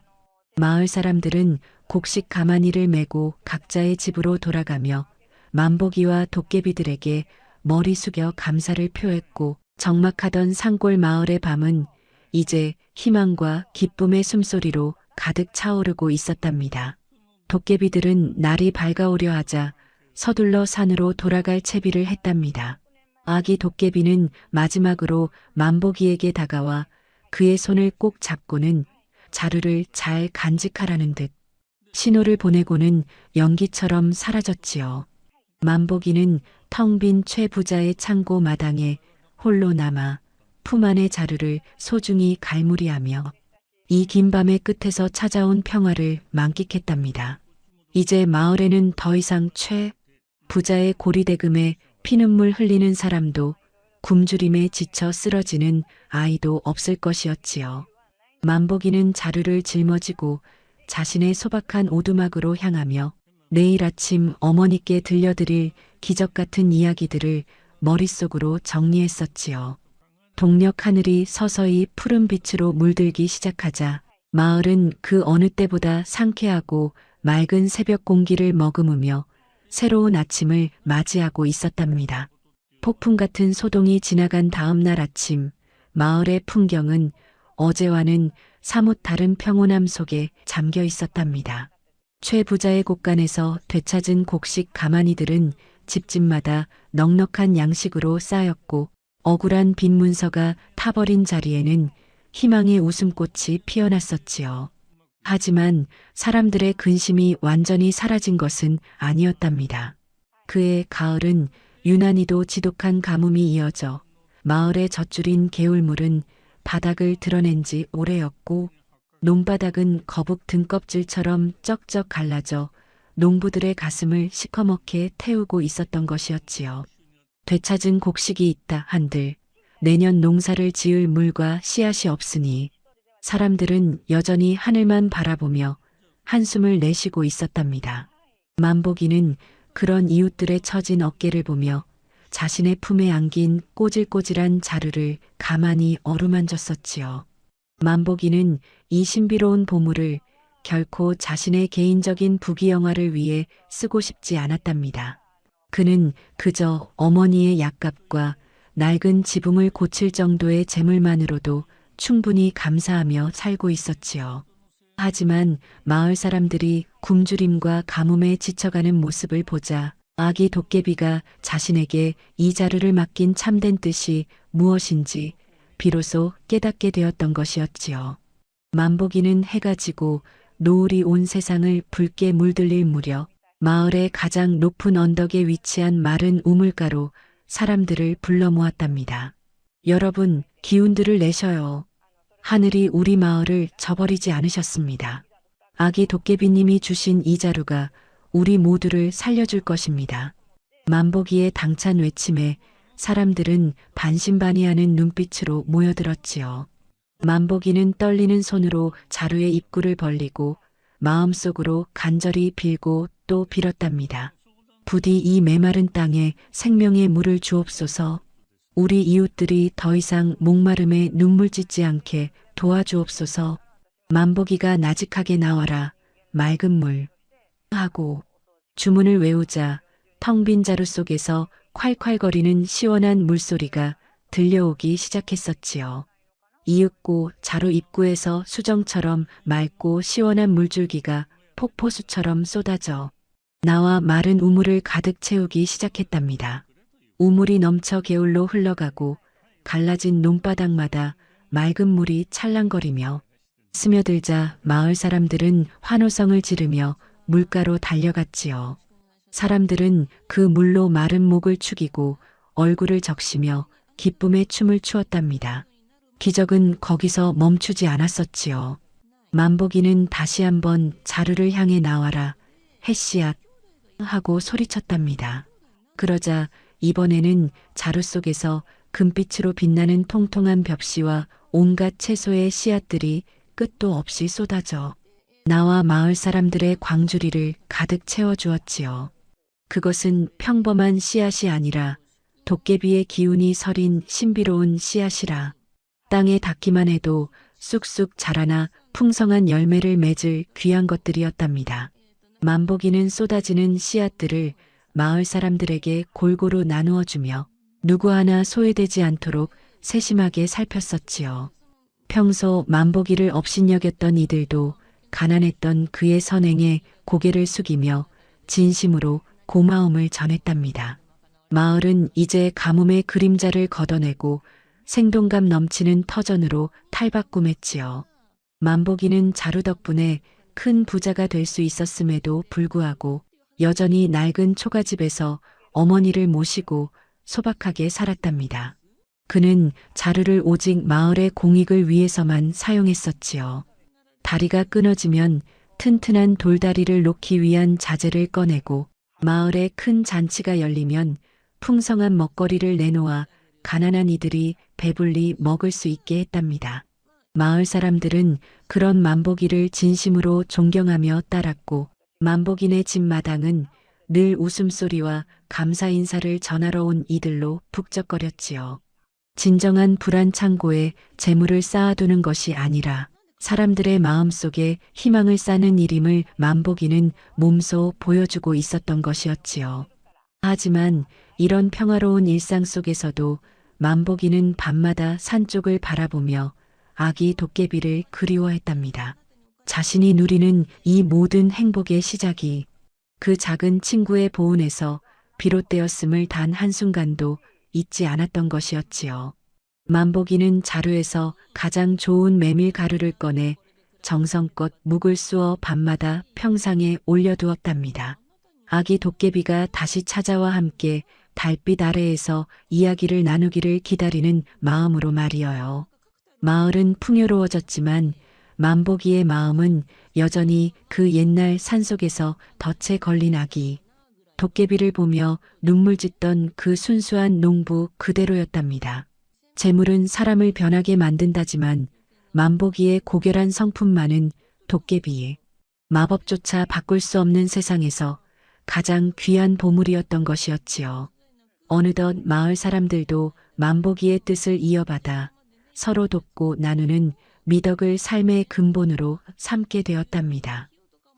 마을 사람들은 곡식 가마니를 메고 각자의 집으로 돌아가며 만보기와 도깨비들에게 머리 숙여 감사를 표했고, 적막하던 산골 마을의 밤은 이제 희망과 기쁨의 숨소리로 가득 차오르고 있었답니다. 도깨비들은 날이 밝아오려 하자 서둘러 산으로 돌아갈 채비를 했답니다. 아기 도깨비는 마지막으로 만보기에게 다가와 그의 손을 꼭 잡고는 자루를 잘 간직하라는 듯 신호를 보내고는 연기처럼 사라졌지요. 만보기는 텅 빈 최 부자의 창고 마당에 홀로 남아 품 안의 자루를 소중히 갈무리하며 이 긴 밤의 끝에서 찾아온 평화를 만끽했답니다. 이제 마을에는 더 이상 최 부자의 고리대금에 피눈물 흘리는 사람도 굶주림에 지쳐 쓰러지는 아이도 없을 것이었지요. 만보기는 자루를 짊어지고 자신의 소박한 오두막으로 향하며 내일 아침 어머니께 들려드릴 기적 같은 이야기들을 머릿속으로 정리했었지요. 동력 하늘이 서서히 푸른 빛으로 물들기 시작하자 마을은 그 어느 때보다 상쾌하고 맑은 새벽 공기를 머금으며 새로운 아침을 맞이하고 있었답니다. 폭풍 같은 소동이 지나간 다음 날 아침, 마을의 풍경은 어제와는 사뭇 다른 평온함 속에 잠겨 있었답니다. 최 부자의 곳간에서 되찾은 곡식 가마니들은 집집마다 넉넉한 양식으로 쌓였고, 억울한 빈 문서가 타버린 자리에는 희망의 웃음꽃이 피어났었지요. 하지만 사람들의 근심이 완전히 사라진 것은 아니었답니다. 그의 가을은 유난히도 지독한 가뭄이 이어져 마을의 젖줄인 개울물은 바닥을 드러낸 지 오래였고, 논바닥은 거북 등껍질처럼 쩍쩍 갈라져 농부들의 가슴을 시커멓게 태우고 있었던 것이었지요. 되찾은 곡식이 있다 한들 내년 농사를 지을 물과 씨앗이 없으니 사람들은 여전히 하늘만 바라보며 한숨을 내쉬고 있었답니다. 만보기는 그런 이웃들의 처진 어깨를 보며 자신의 품에 안긴 꼬질꼬질한 자루를 가만히 어루만졌었지요. 만보기는 이 신비로운 보물을 결코 자신의 개인적인 부귀영화를 위해 쓰고 싶지 않았답니다. 그는 그저 어머니의 약값과 낡은 지붕을 고칠 정도의 재물만으로도 충분히 감사하며 살고 있었지요. 하지만 마을 사람들이 굶주림과 가뭄에 지쳐가는 모습을 보자 아기 도깨비가 자신에게 이 자루를 맡긴 참된 뜻이 무엇인지 비로소 깨닫게 되었던 것이었지요. 만보기는 해가 지고 노을이 온 세상을 붉게 물들릴 무렵 마을의 가장 높은 언덕에 위치한 마른 우물가로 사람들을 불러 모았답니다. 여러분, 기운들을 내셔요. 하늘이 우리 마을을 저버리지 않으셨습니다. 아기 도깨비님이 주신 이 자루가 우리 모두를 살려줄 것입니다. 만보기의 당찬 외침에 사람들은 반신반의하는 눈빛으로 모여들었지요. 만보기는 떨리는 손으로 자루의 입구를 벌리고 마음속으로 간절히 빌고 또 빌었답니다. 부디 이 메마른 땅에 생명의 물을 주옵소서. 우리 이웃들이 더 이상 목마름에 눈물 찢지 않게 도와주옵소서. 만보기가 나직하게 나와라. 맑은 물. 하고 주문을 외우자 텅 빈 자루 속에서 콸콸거리는 시원한 물소리가 들려오기 시작했었지요. 이윽고 자루 입구에서 수정처럼 맑고 시원한 물줄기가 폭포수처럼 쏟아져 나와 마른 우물을 가득 채우기 시작했답니다. 우물이 넘쳐 개울로 흘러가고 갈라진 논바닥마다 맑은 물이 찰랑거리며 스며들자 마을 사람들은 환호성을 지르며 물가로 달려갔지요. 사람들은 그 물로 마른 목을 축이고 얼굴을 적시며 기쁨의 춤을 추었답니다. 기적은 거기서 멈추지 않았었지요. 만보기는 다시 한번 자루를 향해 나와라. 햇씨앗 하고 소리쳤답니다. 그러자 이번에는 자루 속에서 금빛으로 빛나는 통통한 벽시와 온갖 채소의 씨앗들이 끝도 없이 쏟아져 나와 마을 사람들의 광주리를 가득 채워주었지요. 그것은 평범한 씨앗이 아니라 도깨비의 기운이 서린 신비로운 씨앗이라. 땅에 닿기만 해도 쑥쑥 자라나 풍성한 열매를 맺을 귀한 것들이었답니다. 만복이는 쏟아지는 씨앗들을 마을 사람들에게 골고루 나누어 주며 누구 하나 소외되지 않도록 세심하게 살폈었지요. 평소 만복이를 업신여겼던 이들도 가난했던 그의 선행에 고개를 숙이며 진심으로 고마움을 전했답니다. 마을은 이제 가뭄의 그림자를 걷어내고 생동감 넘치는 터전으로 탈바꿈했지요. 만복이는 자루 덕분에 큰 부자가 될 수 있었음에도 불구하고 여전히 낡은 초가집에서 어머니를 모시고 소박하게 살았답니다. 그는 자루를 오직 마을의 공익을 위해서만 사용했었지요. 다리가 끊어지면 튼튼한 돌다리를 놓기 위한 자재를 꺼내고 마을에 큰 잔치가 열리면 풍성한 먹거리를 내놓아 가난한 이들이 배불리 먹을 수 있게 했답니다. 마을 사람들은 그런 만복이를 진심으로 존경하며 따랐고 만복이네 집 마당은 늘 웃음소리와 감사 인사를 전하러 온 이들로 북적거렸지요. 진정한 불안 창고에 재물을 쌓아두는 것이 아니라 사람들의 마음속에 희망을 쌓는 일임을 만복이는 몸소 보여주고 있었던 것이었지요. 하지만 이런 평화로운 일상 속에서도 만복이는 밤마다 산 쪽을 바라보며 아기 도깨비를 그리워했답니다. 자신이 누리는 이 모든 행복의 시작이 그 작은 친구의 보은에서 비롯되었음을 단 한순간도 잊지 않았던 것이었지요. 만복이는 자루에서 가장 좋은 메밀 가루를 꺼내 정성껏 묵을 쑤어 밤마다 평상에 올려두었답니다. 아기 도깨비가 다시 찾아와 함께 달빛 아래에서 이야기를 나누기를 기다리는 마음으로 말이어요. 마을은 풍요로워졌지만 만복이의 마음은 여전히 그 옛날 산속에서 덫에 걸린 아기 도깨비를 보며 눈물 짓던 그 순수한 농부 그대로였답니다. 재물은 사람을 변하게 만든다지만 만복이의 고결한 성품만은 도깨비의 마법조차 바꿀 수 없는 세상에서 가장 귀한 보물이었던 것이었지요. 어느덧 마을 사람들도 만복이의 뜻을 이어받아 서로 돕고 나누는 미덕을 삶의 근본으로 삼게 되었답니다.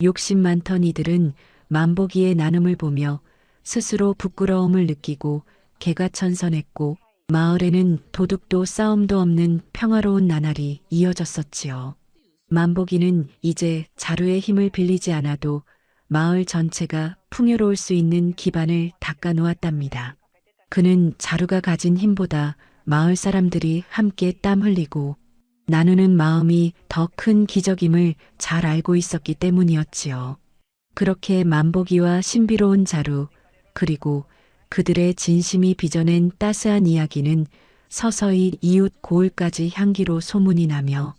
욕심 많던 이들은 만복이의 나눔을 보며 스스로 부끄러움을 느끼고 개과천선했고 마을에는 도둑도 싸움도 없는 평화로운 나날이 이어졌었지요. 만복이는 이제 자루의 힘을 빌리지 않아도 마을 전체가 풍요로울 수 있는 기반을 닦아 놓았답니다. 그는 자루가 가진 힘보다 마을 사람들이 함께 땀 흘리고 나누는 마음이 더 큰 기적임을 잘 알고 있었기 때문이었지요. 그렇게 만복이와 신비로운 자루 그리고 그들의 진심이 빚어낸 따스한 이야기는 서서히 이웃 고을까지 향기로 소문이 나며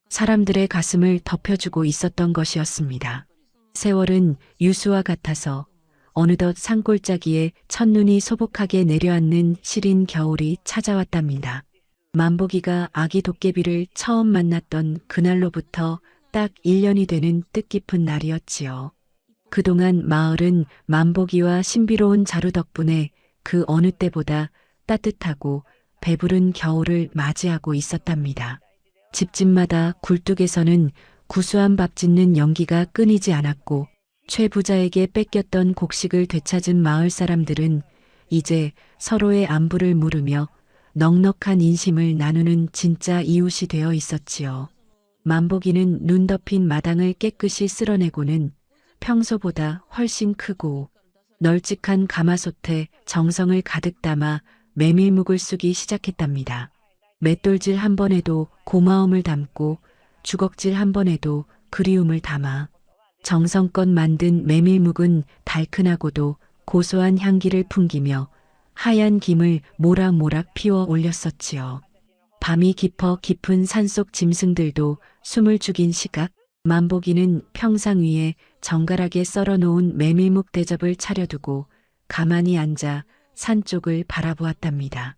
사람들의 가슴을 덮여주고 있었던 것이었습니다. 세월은 유수와 같아서 어느덧 산골짜기에 첫눈이 소복하게 내려앉는 시린 겨울이 찾아왔답니다. 만복이가 아기 도깨비를 처음 만났던 그날로부터 딱 1년이 되는 뜻깊은 날이었지요. 그동안 마을은 만복이와 신비로운 자루 덕분에 그 어느 때보다 따뜻하고 배부른 겨울을 맞이하고 있었답니다. 집집마다 굴뚝에서는 구수한 밥 짓는 연기가 끊이지 않았고 최 부자에게 뺏겼던 곡식을 되찾은 마을 사람들은 이제 서로의 안부를 물으며 넉넉한 인심을 나누는 진짜 이웃이 되어 있었지요. 만복이는 눈 덮인 마당을 깨끗이 쓸어내고는 평소보다 훨씬 크고 널찍한 가마솥에 정성을 가득 담아 메밀묵을 쑤기 시작했답니다. 맷돌질 한 번에도 고마움을 담고 주걱질 한 번에도 그리움을 담아 정성껏 만든 메밀묵은 달큰하고도 고소한 향기를 풍기며 하얀 김을 모락모락 피워 올렸었지요. 밤이 깊어 깊은 산속 짐승들도 숨을 죽인 시각, 만복이는 평상 위에 정갈하게 썰어놓은 메밀묵 대접을 차려두고 가만히 앉아 산 쪽을 바라보았답니다.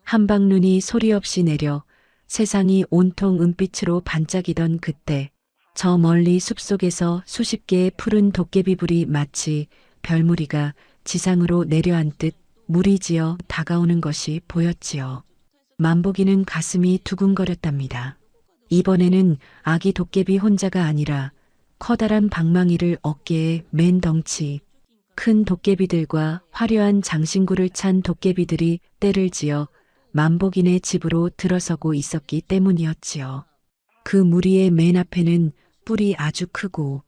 한방눈이 소리 없이 내려 세상이 온통 은빛으로 반짝이던 그때 저 멀리 숲속에서 수십 개의 푸른 도깨비불이 마치 별무리가 지상으로 내려앉듯 무리지어 다가오는 것이 보였지요. 만복이는 가슴이 두근거렸답니다. 이번에는 아기 도깨비 혼자가 아니라 커다란 방망이를 어깨에 맨 덩치 큰 도깨비들과 화려한 장신구를 찬 도깨비들이 떼를 지어 만복인의 집으로 들어서고 있었기 때문이었지요. 그 무리의 맨 앞에는 뿔이 아주 크고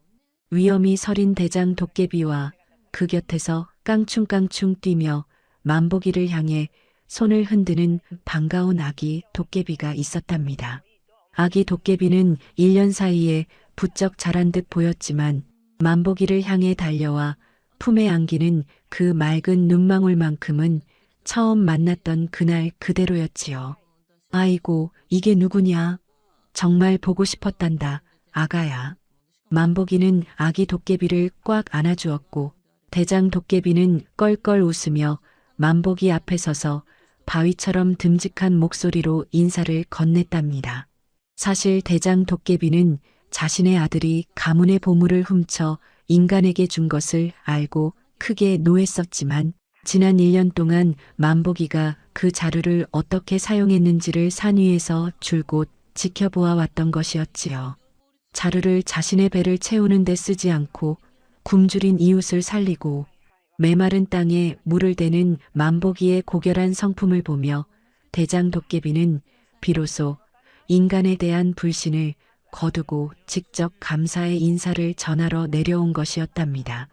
위엄이 서린 대장 도깨비와 그 곁에서 깡충깡충 뛰며 만복이를 향해 손을 흔드는 반가운 아기 도깨비가 있었답니다. 아기 도깨비는 1년 사이에 부쩍 자란 듯 보였지만 만복이를 향해 달려와 품에 안기는 그 맑은 눈망울만큼은 처음 만났던 그날 그대로였지요. 아이고, 이게 누구냐? 정말 보고 싶었단다, 아가야. 만복이는 아기 도깨비를 꽉 안아주었고 대장 도깨비는 껄껄 웃으며 만복이 앞에 서서 바위처럼 듬직한 목소리로 인사를 건넸답니다. 사실 대장 도깨비는 자신의 아들이 가문의 보물을 훔쳐 인간에게 준 것을 알고 크게 노했었지만 지난 1년 동안 만복이가 그 자루를 어떻게 사용했는지를 산 위에서 줄곧 지켜보아 왔던 것이었지요. 자루를 자신의 배를 채우는 데 쓰지 않고 굶주린 이웃을 살리고 메마른 땅에 물을 대는 만복이의 고결한 성품을 보며 대장 도깨비는 비로소 인간에 대한 불신을 거두고 직접 감사의 인사를 전하러 내려온 것이었답니다.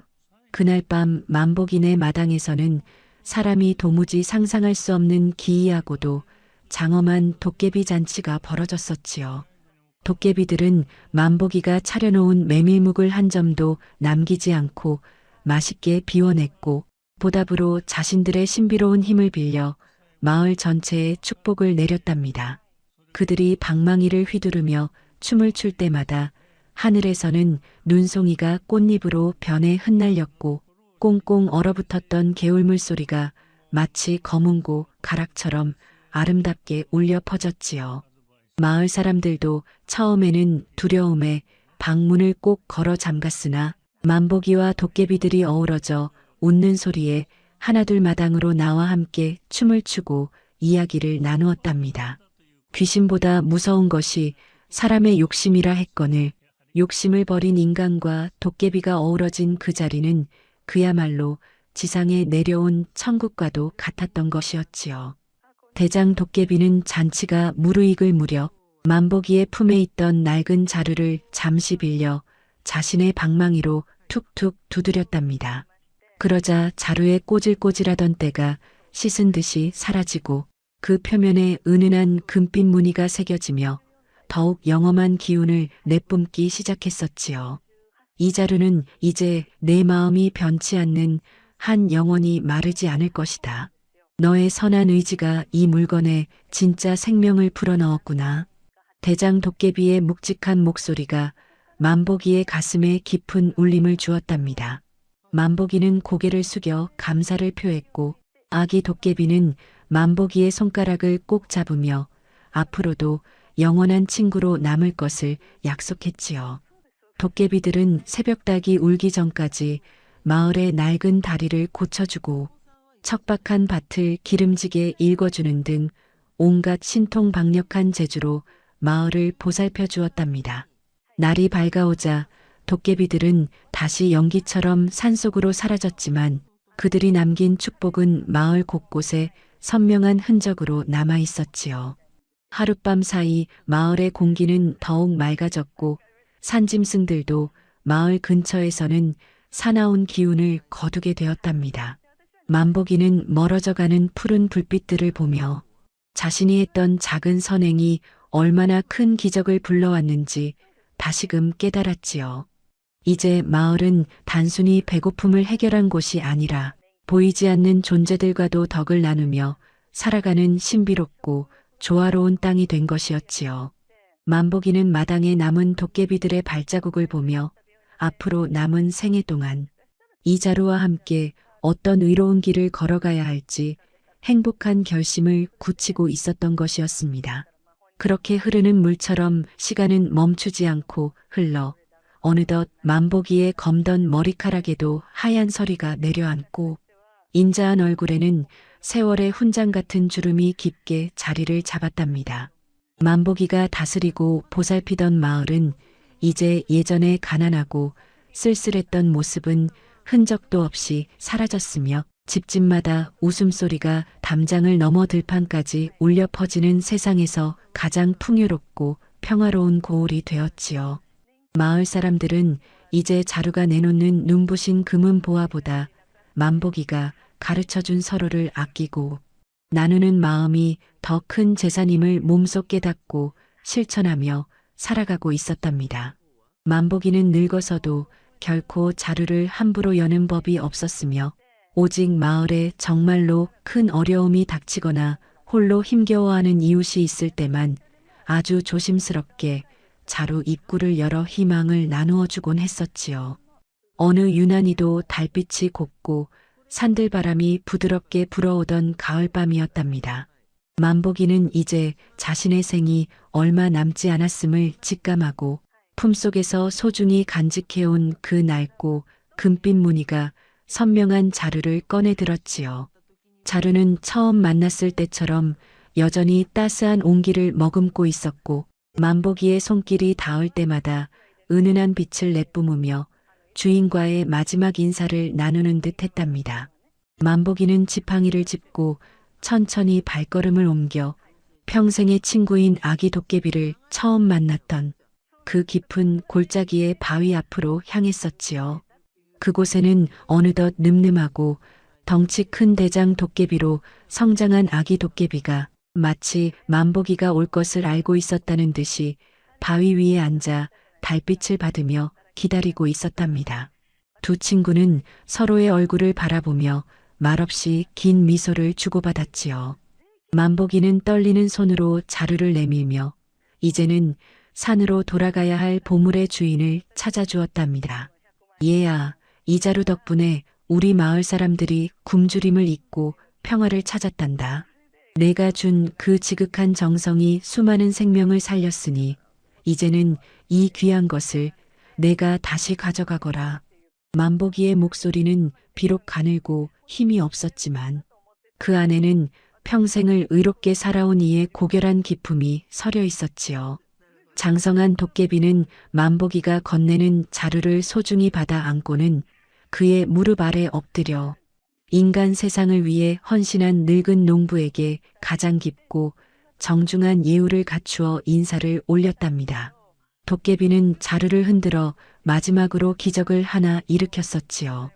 그날 밤 만복인의 마당에서는 사람이 도무지 상상할 수 없는 기이하고도 장엄한 도깨비 잔치가 벌어졌었지요. 도깨비들은 만복이가 차려놓은 메밀묵을 한 점도 남기지 않고 맛있게 비워냈고 보답으로 자신들의 신비로운 힘을 빌려 마을 전체에 축복을 내렸답니다. 그들이 방망이를 휘두르며 춤을 출 때마다 하늘에서는 눈송이가 꽃잎으로 변해 흩날렸고 꽁꽁 얼어붙었던 개울물 소리가 마치 검은고 가락처럼 아름답게 울려 퍼졌지요. 마을 사람들도 처음에는 두려움에 방문을 꼭 걸어 잠갔으나 만복이와 도깨비들이 어우러져 웃는 소리에 하나둘 마당으로 나와 함께 춤을 추고 이야기를 나누었답니다. 귀신보다 무서운 것이 사람의 욕심이라 했거늘 욕심을 버린 인간과 도깨비가 어우러진 그 자리는 그야말로 지상에 내려온 천국과도 같았던 것이었지요. 대장 도깨비는 잔치가 무르익을 무렵 만복이의 품에 있던 낡은 자루를 잠시 빌려 자신의 방망이로 툭툭 두드렸답니다. 그러자 자루에 꼬질꼬질하던 때가 씻은 듯이 사라지고 그 표면에 은은한 금빛 무늬가 새겨지며 더욱 영험한 기운을 내뿜기 시작했었지요. 이 자루는 이제 내 마음이 변치 않는 한 영혼이 마르지 않을 것이다. 너의 선한 의지가 이 물건에 진짜 생명을 불어넣었구나. 대장 도깨비의 묵직한 목소리가 만복이의 가슴에 깊은 울림을 주었답니다. 만복이는 고개를 숙여 감사를 표했고 아기 도깨비는 만복이의 손가락을 꼭 잡으며 앞으로도 영원한 친구로 남을 것을 약속했지요. 도깨비들은 새벽닭이 울기 전까지 마을의 낡은 다리를 고쳐주고 척박한 밭을 기름지게 일궈주는 등 온갖 신통박력한 재주로 마을을 보살펴 주었답니다. 날이 밝아오자 도깨비들은 다시 연기처럼 산속으로 사라졌지만 그들이 남긴 축복은 마을 곳곳에 선명한 흔적으로 남아 있었지요. 하룻밤 사이 마을의 공기는 더욱 맑아졌고 산짐승들도 마을 근처에서는 사나운 기운을 거두게 되었답니다. 만복이는 멀어져가는 푸른 불빛들을 보며 자신이 했던 작은 선행이 얼마나 큰 기적을 불러왔는지 다시금 깨달았지요. 이제 마을은 단순히 배고픔을 해결한 곳이 아니라 보이지 않는 존재들과도 덕을 나누며 살아가는 신비롭고 조화로운 땅이 된 것이었지요. 만복이는 마당에 남은 도깨비들의 발자국을 보며 앞으로 남은 생애 동안 이 자루와 함께 어떤 의로운 길을 걸어가야 할지 행복한 결심을 굳히고 있었던 것이었습니다. 그렇게 흐르는 물처럼 시간은 멈추지 않고 흘러 어느덧 만복이의 검던 머리카락에도 하얀 서리가 내려앉고 인자한 얼굴에는 세월의 훈장 같은 주름이 깊게 자리를 잡았답니다. 만복이가 다스리고 보살피던 마을은 이제 예전에 가난하고 쓸쓸했던 모습은 흔적도 없이 사라졌으며 집집마다 웃음소리가 담장을 넘어 들판까지 울려 퍼지는 세상에서 가장 풍요롭고 평화로운 고을이 되었지요. 마을 사람들은 이제 자루가 내놓는 눈부신 금은 보화보다 만복이가 가르쳐준 서로를 아끼고 나누는 마음이 더 큰 재산임을 몸소 깨닫고 실천하며 살아가고 있었답니다. 만복이는 늙어서도 결코 자루를 함부로 여는 법이 없었으며 오직 마을에 정말로 큰 어려움이 닥치거나 홀로 힘겨워하는 이웃이 있을 때만 아주 조심스럽게 자루 입구를 열어 희망을 나누어 주곤 했었지요. 어느 유난히도 달빛이 곱고 산들바람이 부드럽게 불어오던 가을밤이었답니다. 만복이는 이제 자신의 생이 얼마 남지 않았음을 직감하고 품속에서 소중히 간직해온 그 낡고 금빛 무늬가 선명한 자루를 꺼내 들었지요. 자루는 처음 만났을 때처럼 여전히 따스한 온기를 머금고 있었고 만복이의 손길이 닿을 때마다 은은한 빛을 내뿜으며 주인과의 마지막 인사를 나누는 듯 했답니다. 만복이는 지팡이를 짚고 천천히 발걸음을 옮겨 평생의 친구인 아기 도깨비를 처음 만났던 그 깊은 골짜기의 바위 앞으로 향했었지요. 그곳에는 어느덧 늠름하고 덩치 큰 대장 도깨비로 성장한 아기 도깨비가 마치 만복이가 올 것을 알고 있었다는 듯이 바위 위에 앉아 달빛을 받으며 기다리고 있었답니다. 두 친구는 서로의 얼굴을 바라보며 말없이 긴 미소를 주고받았지요. 만복이는 떨리는 손으로 자루를 내밀며 이제는 산으로 돌아가야 할 보물의 주인을 찾아주었답니다. 얘야, 이 자루 덕분에 우리 마을 사람들이 굶주림을 잊고 평화를 찾았단다. 내가 준 그 지극한 정성이 수많은 생명을 살렸으니 이제는 이 귀한 것을 내가 다시 가져가거라. 만복이의 목소리는 비록 가늘고 힘이 없었지만 그 안에는 평생을 의롭게 살아온 이의 고결한 기품이 서려 있었지요. 장성한 도깨비는 만복이가 건네는 자루를 소중히 받아 안고는 그의 무릎 아래 엎드려 인간 세상을 위해 헌신한 늙은 농부에게 가장 깊고 정중한 예우를 갖추어 인사를 올렸답니다. 도깨비는 자루를 흔들어 마지막으로 기적을 하나 일으켰었지요.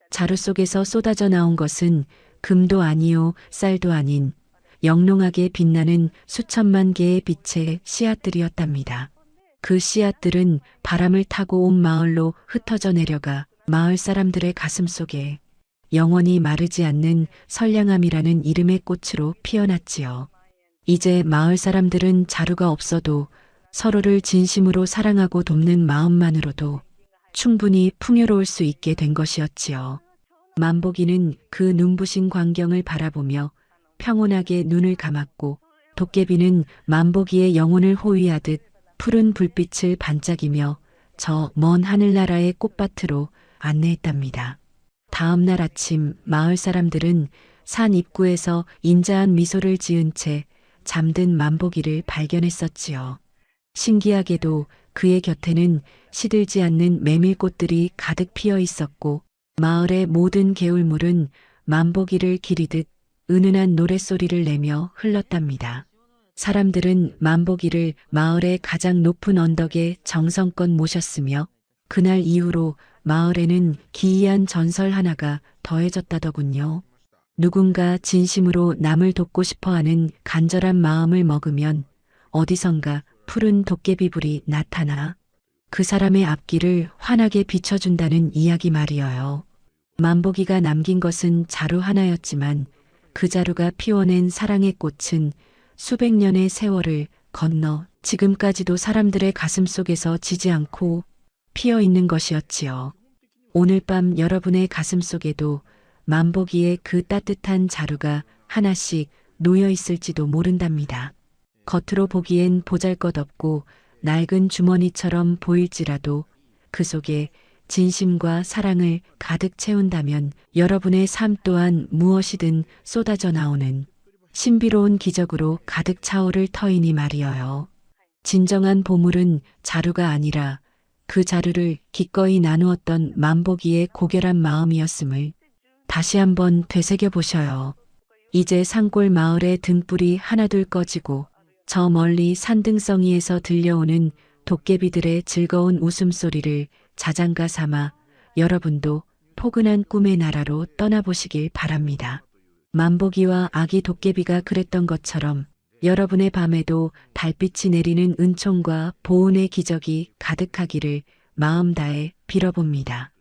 자루 속에서 쏟아져 나온 것은 금도 아니요 쌀도 아닌 영롱하게 빛나는 수천만 개의 빛의 씨앗들이었답니다. 그 씨앗들은 바람을 타고 온 마을로 흩어져 내려가 마을 사람들의 가슴 속에 영원히 마르지 않는 선량함이라는 이름의 꽃으로 피어났지요. 이제 마을 사람들은 자루가 없어도 서로를 진심으로 사랑하고 돕는 마음만으로도 충분히 풍요로울 수 있게 된 것이었지요. 만복이는 그 눈부신 광경을 바라보며 평온하게 눈을 감았고 도깨비는 만복이의 영혼을 호위하듯 푸른 불빛을 반짝이며 저 먼 하늘나라의 꽃밭으로 안내했답니다. 다음 날 아침 마을 사람들은 산 입구에서 인자한 미소를 지은 채 잠든 만복이를 발견했었지요. 신기하게도 그의 곁에는 시들지 않는 메밀꽃들이 가득 피어 있었고 마을의 모든 개울물은 만복이를 기리듯 은은한 노랫소리를 내며 흘렀답니다. 사람들은 만복이를 마을의 가장 높은 언덕에 정성껏 모셨으며 그날 이후로 마을에는 기이한 전설 하나가 더해졌다더군요. 누군가 진심으로 남을 돕고 싶어하는 간절한 마음을 먹으면 어디선가 푸른 도깨비불이 나타나 그 사람의 앞길을 환하게 비춰준다는 이야기 말이어요. 만복이가 남긴 것은 자루 하나였지만 그 자루가 피워낸 사랑의 꽃은 수백 년의 세월을 건너 지금까지도 사람들의 가슴 속에서 지지 않고 피어 있는 것이었지요. 오늘 밤 여러분의 가슴 속에도 만복이의 그 따뜻한 자루가 하나씩 놓여 있을지도 모른답니다. 겉으로 보기엔 보잘것없고 낡은 주머니처럼 보일지라도 그 속에 진심과 사랑을 가득 채운다면 여러분의 삶 또한 무엇이든 쏟아져 나오는 신비로운 기적으로 가득 차오를 터이니 말이어요. 진정한 보물은 자루가 아니라 그 자루를 기꺼이 나누었던 만보기의 고결한 마음이었음을 다시 한번 되새겨 보셔요. 이제 산골 마을의 등불이 하나둘 꺼지고 저 멀리 산등성이에서 들려오는 도깨비들의 즐거운 웃음소리를 자장가 삼아 여러분도 포근한 꿈의 나라로 떠나보시길 바랍니다. 만보기와 아기 도깨비가 그랬던 것처럼 여러분의 밤에도 달빛이 내리는 은총과 보은의 기적이 가득하기를 마음 다해 빌어봅니다.